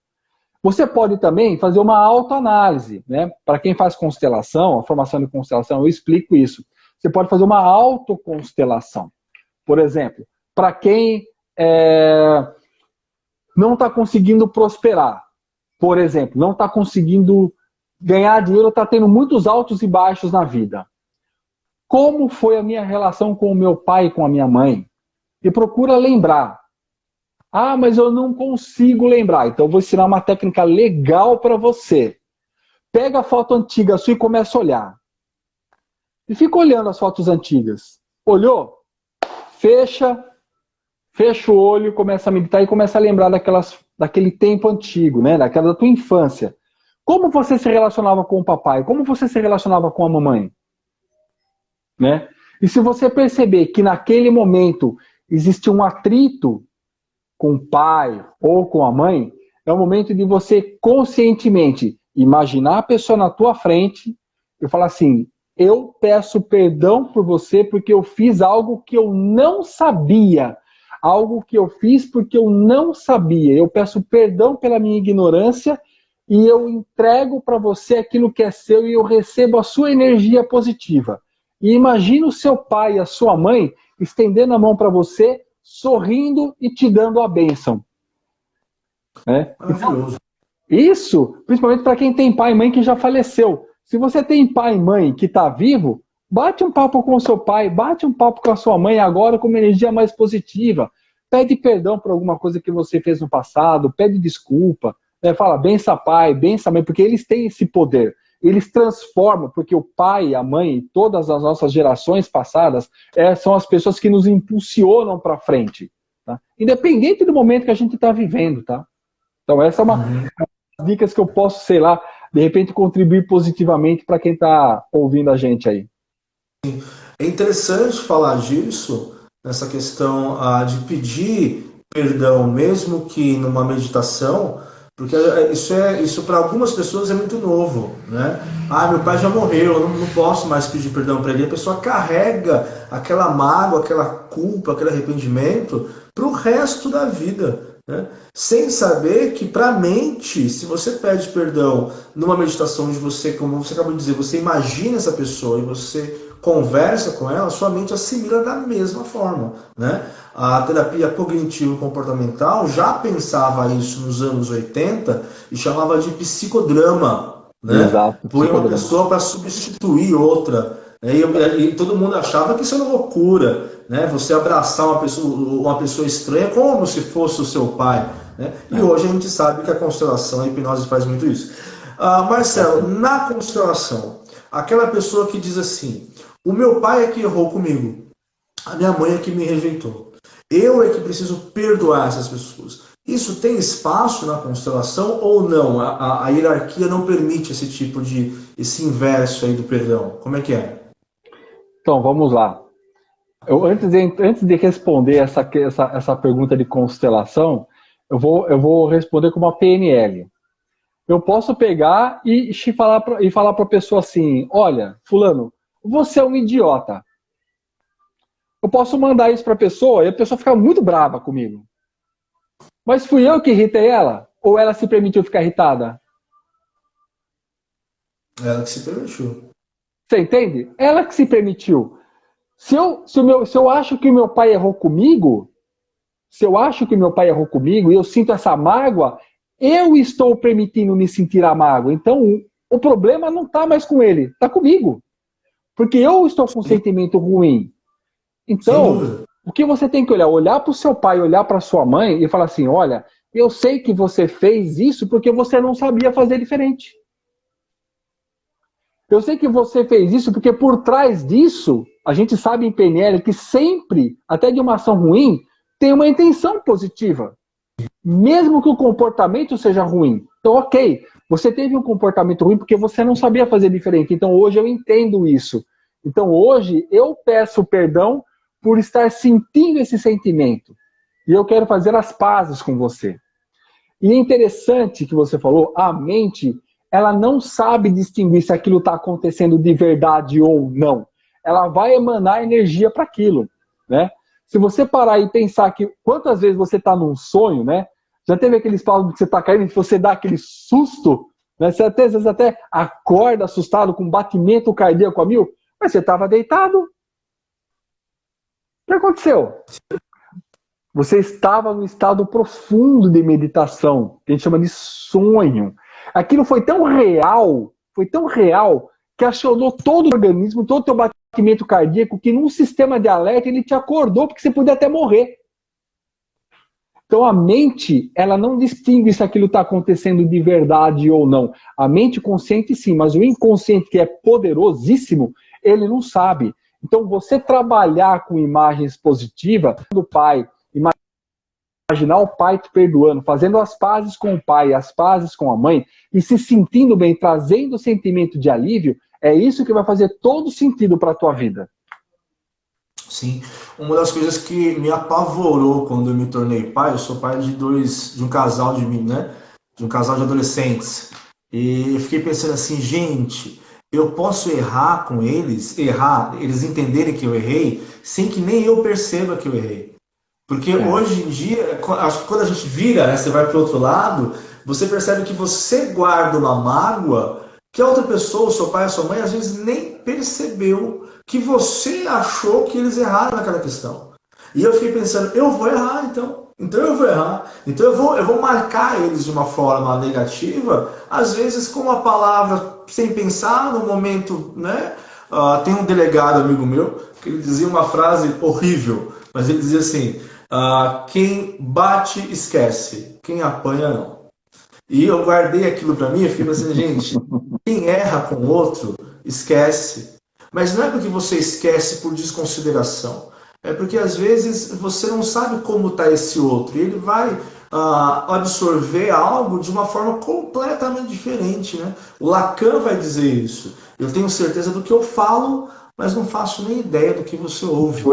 Você pode também fazer uma autoanálise, né? Para quem faz constelação, a formação de constelação, eu explico isso. Você pode fazer uma autoconstelação. Por exemplo, para quem não está conseguindo prosperar, por exemplo, não está conseguindo ganhar dinheiro, está tendo muitos altos e baixos na vida. Como foi a minha relação com o meu pai e com a minha mãe? E procura lembrar. Ah, mas eu não consigo lembrar. Então eu vou ensinar uma técnica legal para você. Pega a foto antiga sua e começa a olhar. E fica olhando as fotos antigas. Olhou? Fecha o olho, começa a meditar e começa a lembrar daquele tempo antigo, né? Daquela da tua infância. Como você se relacionava com o papai? Como você se relacionava com a mamãe? Né? E se você perceber que naquele momento existe um atrito com o pai ou com a mãe, é o momento de você conscientemente imaginar a pessoa na tua frente e falar assim, eu peço perdão por você porque eu fiz algo que eu não sabia, algo que eu fiz porque eu não sabia, eu peço perdão pela minha ignorância e eu entrego para você aquilo que é seu e eu recebo a sua energia positiva. E imagina o seu pai e a sua mãe estendendo a mão para você, sorrindo e te dando a bênção. Maravilhoso. Isso, principalmente para quem tem pai e mãe que já faleceu. Se você tem pai e mãe que está vivo, bate um papo com o seu pai, bate um papo com a sua mãe agora com uma energia mais positiva. Pede perdão por alguma coisa que você fez no passado, pede desculpa, fala bença pai, bença mãe, porque eles têm esse poder. Eles transformam, porque o pai, a mãe, todas as nossas gerações passadas são as pessoas que nos impulsionam para frente. Tá? Independente do momento que a gente está vivendo. Tá? Então essa é uma das dicas que eu posso, sei lá, de repente contribuir positivamente para quem está ouvindo a gente aí. É interessante falar disso, nessa questão de pedir perdão, mesmo que numa meditação, porque isso para algumas pessoas é muito novo, né? Ah, meu pai já morreu, eu não posso mais pedir perdão para ele. A pessoa carrega aquela mágoa, aquela culpa, aquele arrependimento para o resto da vida, né? Sem saber que para a mente, se você pede perdão numa meditação onde você, como você acabou de dizer, você imagina essa pessoa e você conversa com ela, sua mente assimila da mesma forma, né? A terapia cognitivo-comportamental já pensava isso nos anos 80 e chamava de psicodrama, né? Exato, Põe uma pessoa para substituir outra. E todo mundo achava que isso era loucura, né? Você abraçar uma pessoa estranha como se fosse o seu pai, né? E hoje a gente sabe que a constelação, a hipnose faz muito isso. Marcelo, na constelação, aquela pessoa que diz assim, o meu pai é que errou comigo, a minha mãe é que me rejeitou, eu é que preciso perdoar essas pessoas. Isso tem espaço na constelação ou não? A hierarquia não permite esse tipo esse inverso aí do perdão. Como é que é? Então, vamos lá. Antes de responder essa pergunta de constelação, eu vou responder com uma PNL. Eu posso pegar e falar para a pessoa assim, olha, fulano, você é um idiota. Eu posso mandar isso para a pessoa e a pessoa fica muito brava comigo. Mas fui eu que irritei ela? Ou ela se permitiu ficar irritada? Ela que se permitiu. Você entende? Ela que se permitiu. Se eu acho que o meu pai errou comigo, e eu sinto essa mágoa, eu estou permitindo me sentir a mágoa. Então, o problema não está mais com ele, está comigo. Porque eu estou com um sentimento ruim. Então, o que você tem que olhar para o seu pai, olhar para sua mãe e falar assim, olha, eu sei que você fez isso porque você não sabia fazer diferente. Eu sei que você fez isso porque por trás disso, a gente sabe em PNL que sempre, até de uma ação ruim, tem uma intenção positiva. Mesmo que o comportamento seja ruim. Então, ok, você teve um comportamento ruim porque você não sabia fazer diferente. Então, hoje eu entendo isso. Então, hoje eu peço perdão por estar sentindo esse sentimento. E eu quero fazer as pazes com você. E é interessante que você falou, a mente, ela não sabe distinguir se aquilo está acontecendo de verdade ou não. Ela vai emanar energia para aquilo, né? Se você parar e pensar que quantas vezes você está num sonho, né? Já teve aquele espaço que você está caindo e você dá aquele susto, né? Você às vezes até acorda assustado com batimento cardíaco a mil, mas você estava deitado. O que aconteceu? Você estava num estado profundo de meditação, que a gente chama de sonho. Aquilo foi tão real, que acionou todo o organismo, todo o teu batimento cardíaco, que num sistema de alerta ele te acordou, porque você podia até morrer. Então a mente, ela não distingue se aquilo está acontecendo de verdade ou não. A mente consciente sim, mas o inconsciente, que é poderosíssimo, ele não sabe. Então você trabalhar com imagens positivas do pai, imaginar o pai te perdoando, fazendo as pazes com o pai, as pazes com a mãe, e se sentindo bem, trazendo o sentimento de alívio, é isso que vai fazer todo sentido para a tua vida. Sim, uma das coisas que me apavorou quando eu me tornei pai, eu sou pai de um casal de um casal de adolescentes, e eu fiquei pensando assim, gente, eu posso errar com eles, eles entenderem que eu errei, sem que nem eu perceba que eu errei. Porque hoje em dia, acho que quando a gente vira, né, você vai para o outro lado, você percebe que você guarda uma mágoa que a outra pessoa, o seu pai, a sua mãe, às vezes nem percebeu que você achou que eles erraram naquela questão. E eu fiquei pensando, eu vou errar então. Então eu vou errar. Então eu vou marcar eles de uma forma negativa, às vezes com uma palavra sem pensar, no momento, né? Tem um delegado amigo meu que ele dizia uma frase horrível, mas ele dizia assim, quem bate esquece, quem apanha não. E eu guardei aquilo para mim e fiquei pensando, gente, quem erra com o outro, esquece. Mas não é porque você esquece por desconsideração. É porque às vezes você não sabe como está esse outro. E ele vai absorver algo de uma forma completamente diferente. Né? O Lacan vai dizer isso. Eu tenho certeza do que eu falo, mas não faço nem ideia do que você ouve.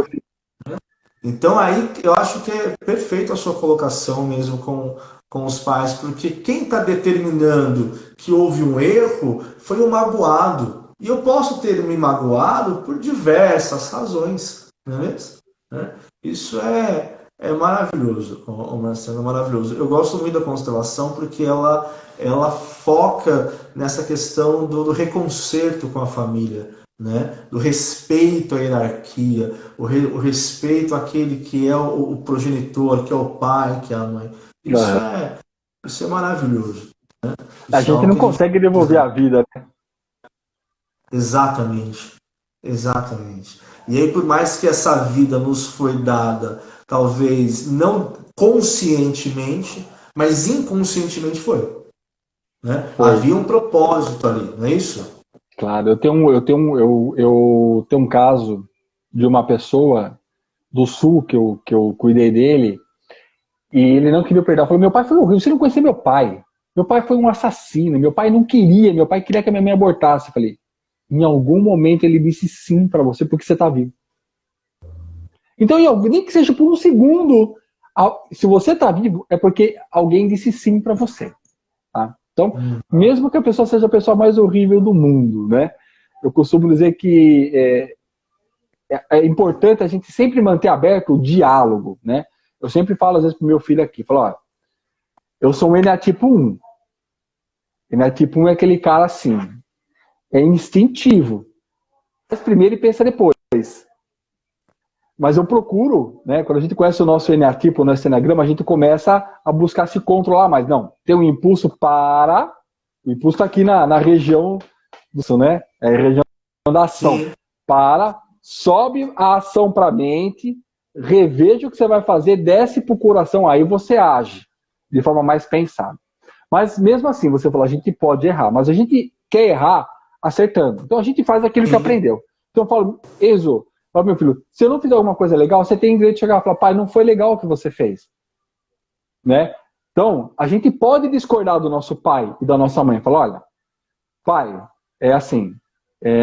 Então aí eu acho que é perfeito a sua colocação mesmo com os pais, porque quem está determinando que houve um erro foi o magoado. E eu posso ter me magoado por diversas razões, não é mesmo? Isso é maravilhoso, Marcelo, é maravilhoso. Eu gosto muito da constelação porque ela foca nessa questão do reconcerto com a família, né? Do respeito à hierarquia, o respeito àquele que é o progenitor, que é o pai, que é a mãe. Isso é maravilhoso. Né? A gente não consegue devolver a vida, né? Exatamente. Exatamente. E aí, por mais que essa vida nos foi dada, talvez não conscientemente, mas inconscientemente foi. Né? Foi. Havia um propósito ali, não é isso? Claro, eu tenho um caso de uma pessoa do Sul que eu cuidei dele e ele não queria perder. Falou, meu pai foi horrível, você não conhecia meu pai. Meu pai foi um assassino, meu pai não queria, meu pai queria que a minha mãe abortasse. Eu falei, em algum momento ele disse sim para você porque você está vivo. Então, nem que seja por um segundo, se você está vivo, é porque alguém disse sim para você. Tá? Então, mesmo que a pessoa seja a pessoa mais horrível do mundo, né? Eu costumo dizer que é importante a gente sempre manter aberto o diálogo, né? Eu sempre falo, às vezes, pro meu filho aqui, falo, ó, eu sou um ENA tipo 1. ENA tipo 1 é aquele cara assim, é instintivo. Pensa primeiro e pensa depois. Mas eu procuro, né, quando a gente conhece o nosso eneatipo, o nosso eneagrama, a gente começa a buscar se controlar mais. Não, tem um impulso para... O impulso está aqui na região do, né? É a região da ação. Sim. Para, sobe a ação para a mente, reveja o que você vai fazer, desce para o coração, aí você age de forma mais pensada. Mas mesmo assim, você falou, a gente pode errar, mas a gente quer errar acertando. Então a gente faz aquilo que aprendeu. Então eu falo, Enzo, meu filho, se eu não fizer alguma coisa legal, você tem direito de chegar e falar, pai, não foi legal o que você fez. Né? Então, a gente pode discordar do nosso pai e da nossa mãe. Falar, olha, pai, é assim,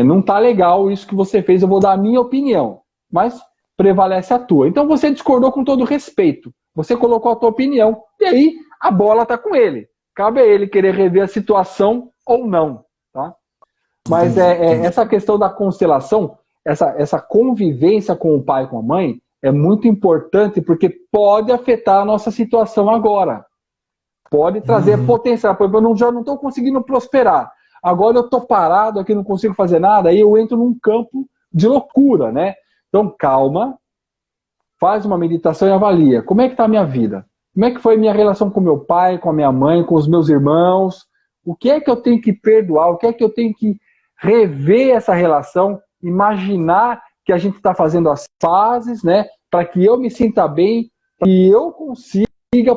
não tá legal isso que você fez, eu vou dar a minha opinião, mas prevalece a tua. Então você discordou com todo respeito. Você colocou a tua opinião, e aí a bola tá com ele. Cabe a ele querer rever a situação ou não. Tá? Mas essa questão da constelação, essa convivência com o pai e com a mãe, é muito importante porque pode afetar a nossa situação agora. Pode trazer potencial. Por exemplo, eu já não estou conseguindo prosperar. Agora eu estou parado aqui, não consigo fazer nada, aí eu entro num campo de loucura, né? Então, calma, faz uma meditação e avalia. Como é que está a minha vida? Como é que foi a minha relação com meu pai, com a minha mãe, com os meus irmãos? O que é que eu tenho que perdoar? O que é que eu tenho que rever essa relação? Imaginar que a gente está fazendo as fases, né? Para que eu me sinta bem e eu consiga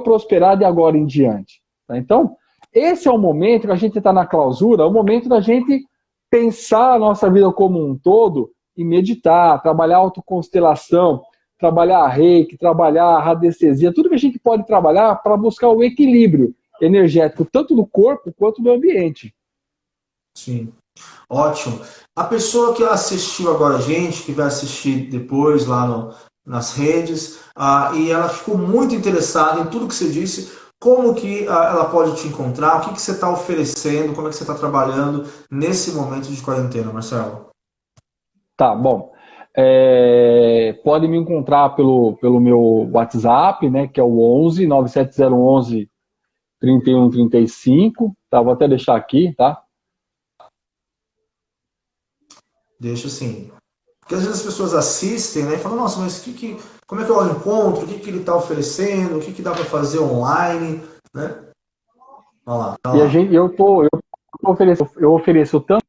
prosperar de agora em diante. Tá? Então, esse é o momento que a gente está na clausura, é o momento da gente pensar a nossa vida como um todo e meditar, trabalhar autoconstelação, trabalhar reiki, trabalhar radiestesia, tudo que a gente pode trabalhar para buscar o equilíbrio energético, tanto do corpo quanto do ambiente. Sim, ótimo. A pessoa que assistiu agora a gente, que vai assistir depois lá nas redes, e ela ficou muito interessada em tudo que você disse, como que ela pode te encontrar, o que você está oferecendo, como é que você está trabalhando nesse momento de quarentena, Marcelo? Tá, bom. Pode me encontrar pelo meu WhatsApp, né, que é o 11 97011 3135, tá? Vou até deixar aqui, tá? Deixa assim. Porque às vezes as pessoas assistem, né, e falam, nossa, mas como é que eu encontro? O que ele está oferecendo? O que dá para fazer online? Né? Olha lá, tá lá. Eu ofereço tanto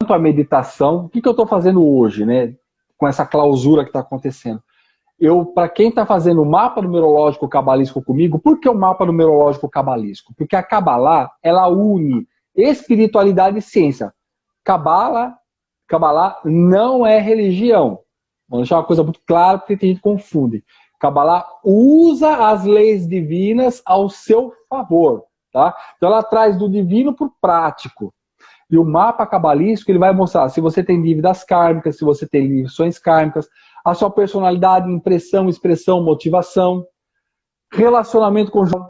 a meditação. O que eu estou fazendo hoje, né? Com essa clausura que está acontecendo. Para quem está fazendo o mapa numerológico cabalístico comigo, por que o mapa numerológico cabalístico? Porque a Cabalá, ela une espiritualidade e ciência. Cabalá não é religião. Vou deixar uma coisa muito clara, porque tem gente que confunde. Cabalá usa as leis divinas ao seu favor. Tá? Então ela traz do divino para o prático. E o mapa cabalístico, ele vai mostrar se você tem dívidas kármicas, se você tem lições kármicas, a sua personalidade, impressão, expressão, motivação, relacionamento conjugal.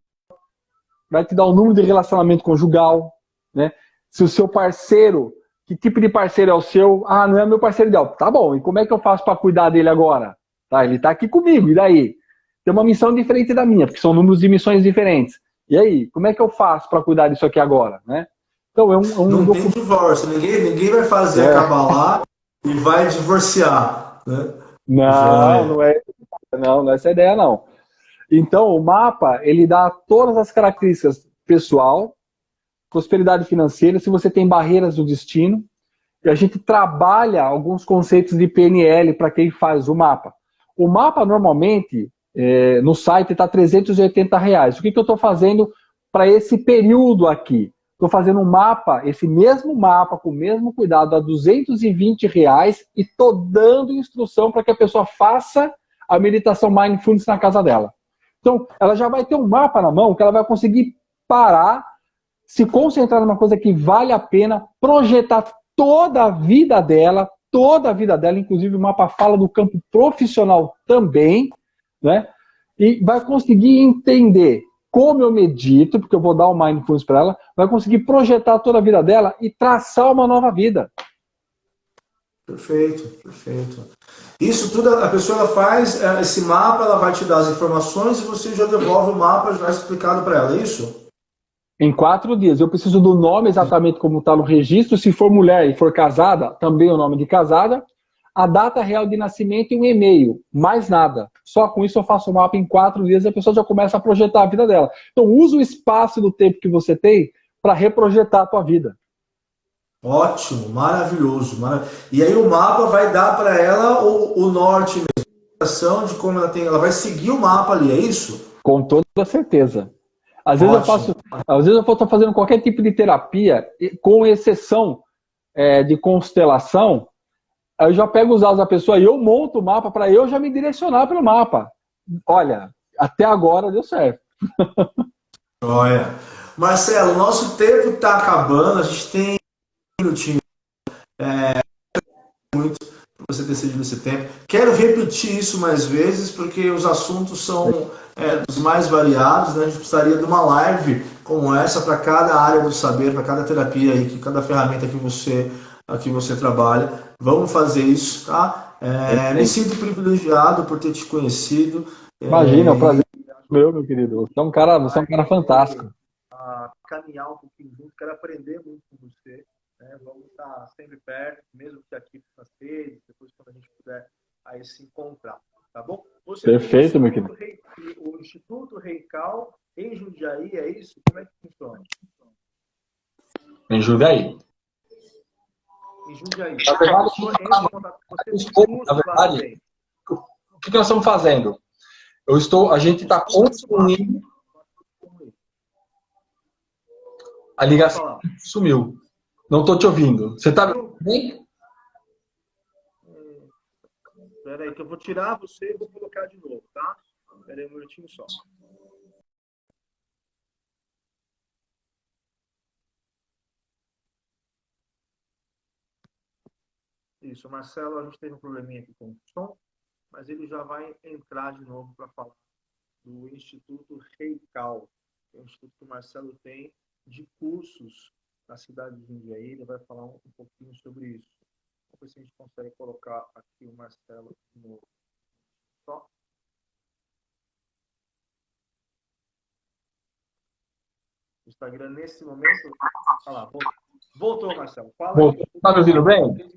Vai te dar o número de relacionamento conjugal. Né? Se o seu parceiro, que tipo de parceiro é o seu? Ah, não é meu parceiro ideal. Tá bom, e como é que eu faço para cuidar dele agora? Tá, ele está aqui comigo, e daí? Tem uma missão diferente da minha, porque são números de missões diferentes. E aí, como é que eu faço para cuidar disso aqui agora? Né? Então, não tem divórcio, ninguém vai fazer a Cabalá e vai divorciar. Né? Não é essa a ideia, não. Então, o mapa, ele dá todas as características pessoal, prosperidade financeira, se você tem barreiras do destino, e a gente trabalha alguns conceitos de PNL para quem faz o mapa. O mapa, normalmente, no site está R$380. O que eu estou fazendo para esse período aqui? Estou fazendo um mapa, esse mesmo mapa, com o mesmo cuidado, a R$220 e estou dando instrução para que a pessoa faça a meditação Mindfulness na casa dela. Então, ela já vai ter um mapa na mão que ela vai conseguir parar, se concentrar numa coisa que vale a pena, projetar toda a vida dela, inclusive o mapa fala do campo profissional também, né? E vai conseguir entender como eu medito, porque eu vou dar o Mindfulness para ela, vai conseguir projetar toda a vida dela e traçar uma nova vida. Perfeito, perfeito. Isso tudo a pessoa ela faz esse mapa, ela vai te dar as informações e você já devolve o mapa já explicado para ela, é isso? Em 4 dias. Eu preciso do nome exatamente como está no registro. Se for mulher e for casada, também o nome de casada. A data real de nascimento e um e-mail. Mais nada. Só com isso eu faço o mapa em 4 dias e a pessoa já começa a projetar a vida dela. Então usa o espaço do tempo que você tem para reprojetar a tua vida. Ótimo, maravilhoso. E aí o mapa vai dar para ela o norte mesmo, de como ela vai seguir o mapa ali, é isso? Com toda certeza. Às vezes eu estou fazendo qualquer tipo de terapia, com exceção de constelação, aí eu já pego os dados da pessoa e eu monto o mapa para eu já me direcionar pelo mapa. Olha, até agora deu certo. Olha, Marcelo, nosso tempo está acabando, a gente tem um minutinho para você ter cedido esse tempo. Quero repetir isso mais vezes, porque os assuntos são dos mais variados, né? A gente precisaria de uma live como essa para cada área do saber, para cada terapia aí, que cada ferramenta que você trabalha. Vamos fazer isso, tá? Me sinto privilegiado por ter te conhecido. Imagina, é um prazer meu querido. Você é um cara fantástico. Caminhar um pouquinho junto, quero aprender muito com você. Né? Vamos estar sempre perto, mesmo que aqui nas redes, depois quando a gente puder aí se encontrar, tá bom? Você Perfeito, meu querido. O Instituto Reical em Jundiaí, é isso? Como é que funciona? Em Jundiaí. Em Jundiaí. Na verdade, o que nós estamos fazendo? A gente está construindo. A ligação sumiu. Não estou te ouvindo. Você está bem? Espera aí, que eu vou tirar você e vou colocar de novo, tá? Espera aí um minutinho só. Isso, Marcelo, a gente teve um probleminha aqui com o som, mas ele já vai entrar de novo para falar do Instituto Reical, que é o instituto que o Marcelo tem de cursos na cidade de Jundiaí. Ele vai falar um pouquinho sobre isso. Vamos ver se a gente consegue colocar aqui o Marcelo de novo. Só. O Instagram, nesse momento... Olha lá, voltou, Marcelo. Fala aí. Está me ouvindo bem?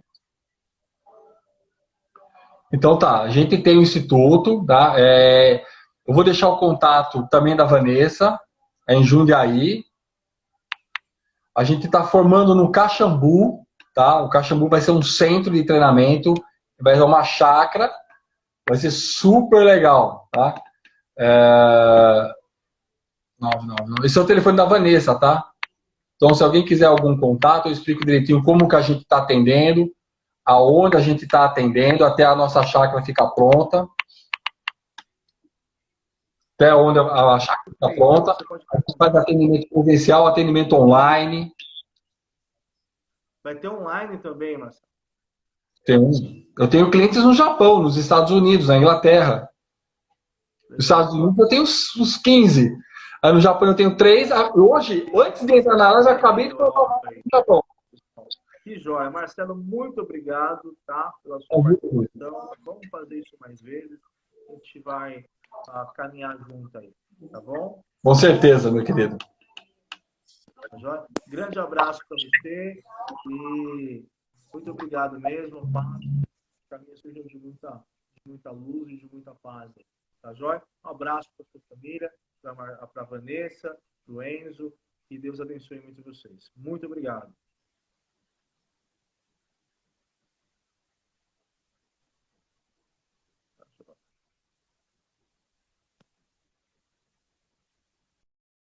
Então tá, a gente tem o instituto, tá? Eu vou deixar o contato também da Vanessa, em Jundiaí. A gente está formando no Caxambu, tá? O Caxambu vai ser um centro de treinamento, vai ser uma chácara, vai ser super legal, tá? Esse é o telefone da Vanessa, tá? Então, se alguém quiser algum contato, eu explico direitinho como que a gente está atendendo, aonde a gente está atendendo, até a nossa chácara ficar pronta. Até onde a chácara fica pronta. A gente faz atendimento presencial, atendimento online. Vai ter online também, Marcelo? Eu tenho clientes no Japão, nos Estados Unidos, na Inglaterra. Nos Estados Unidos eu tenho uns 15. Aí no Japão eu tenho 3. Hoje, antes de entrar na aula, eu já acabei de colocar no Japão. Que joia. Marcelo, muito obrigado, tá? Pela sua participação. Vamos fazer isso mais vezes. A gente vai caminhar junto aí, tá bom? Com certeza, meu querido. Tá joia? Grande abraço para você e muito obrigado mesmo. Caminho seja de muita luz e de muita paz. Tá joia? Um abraço para sua família, para a Vanessa, para o Enzo, e Deus abençoe muito vocês. Muito obrigado.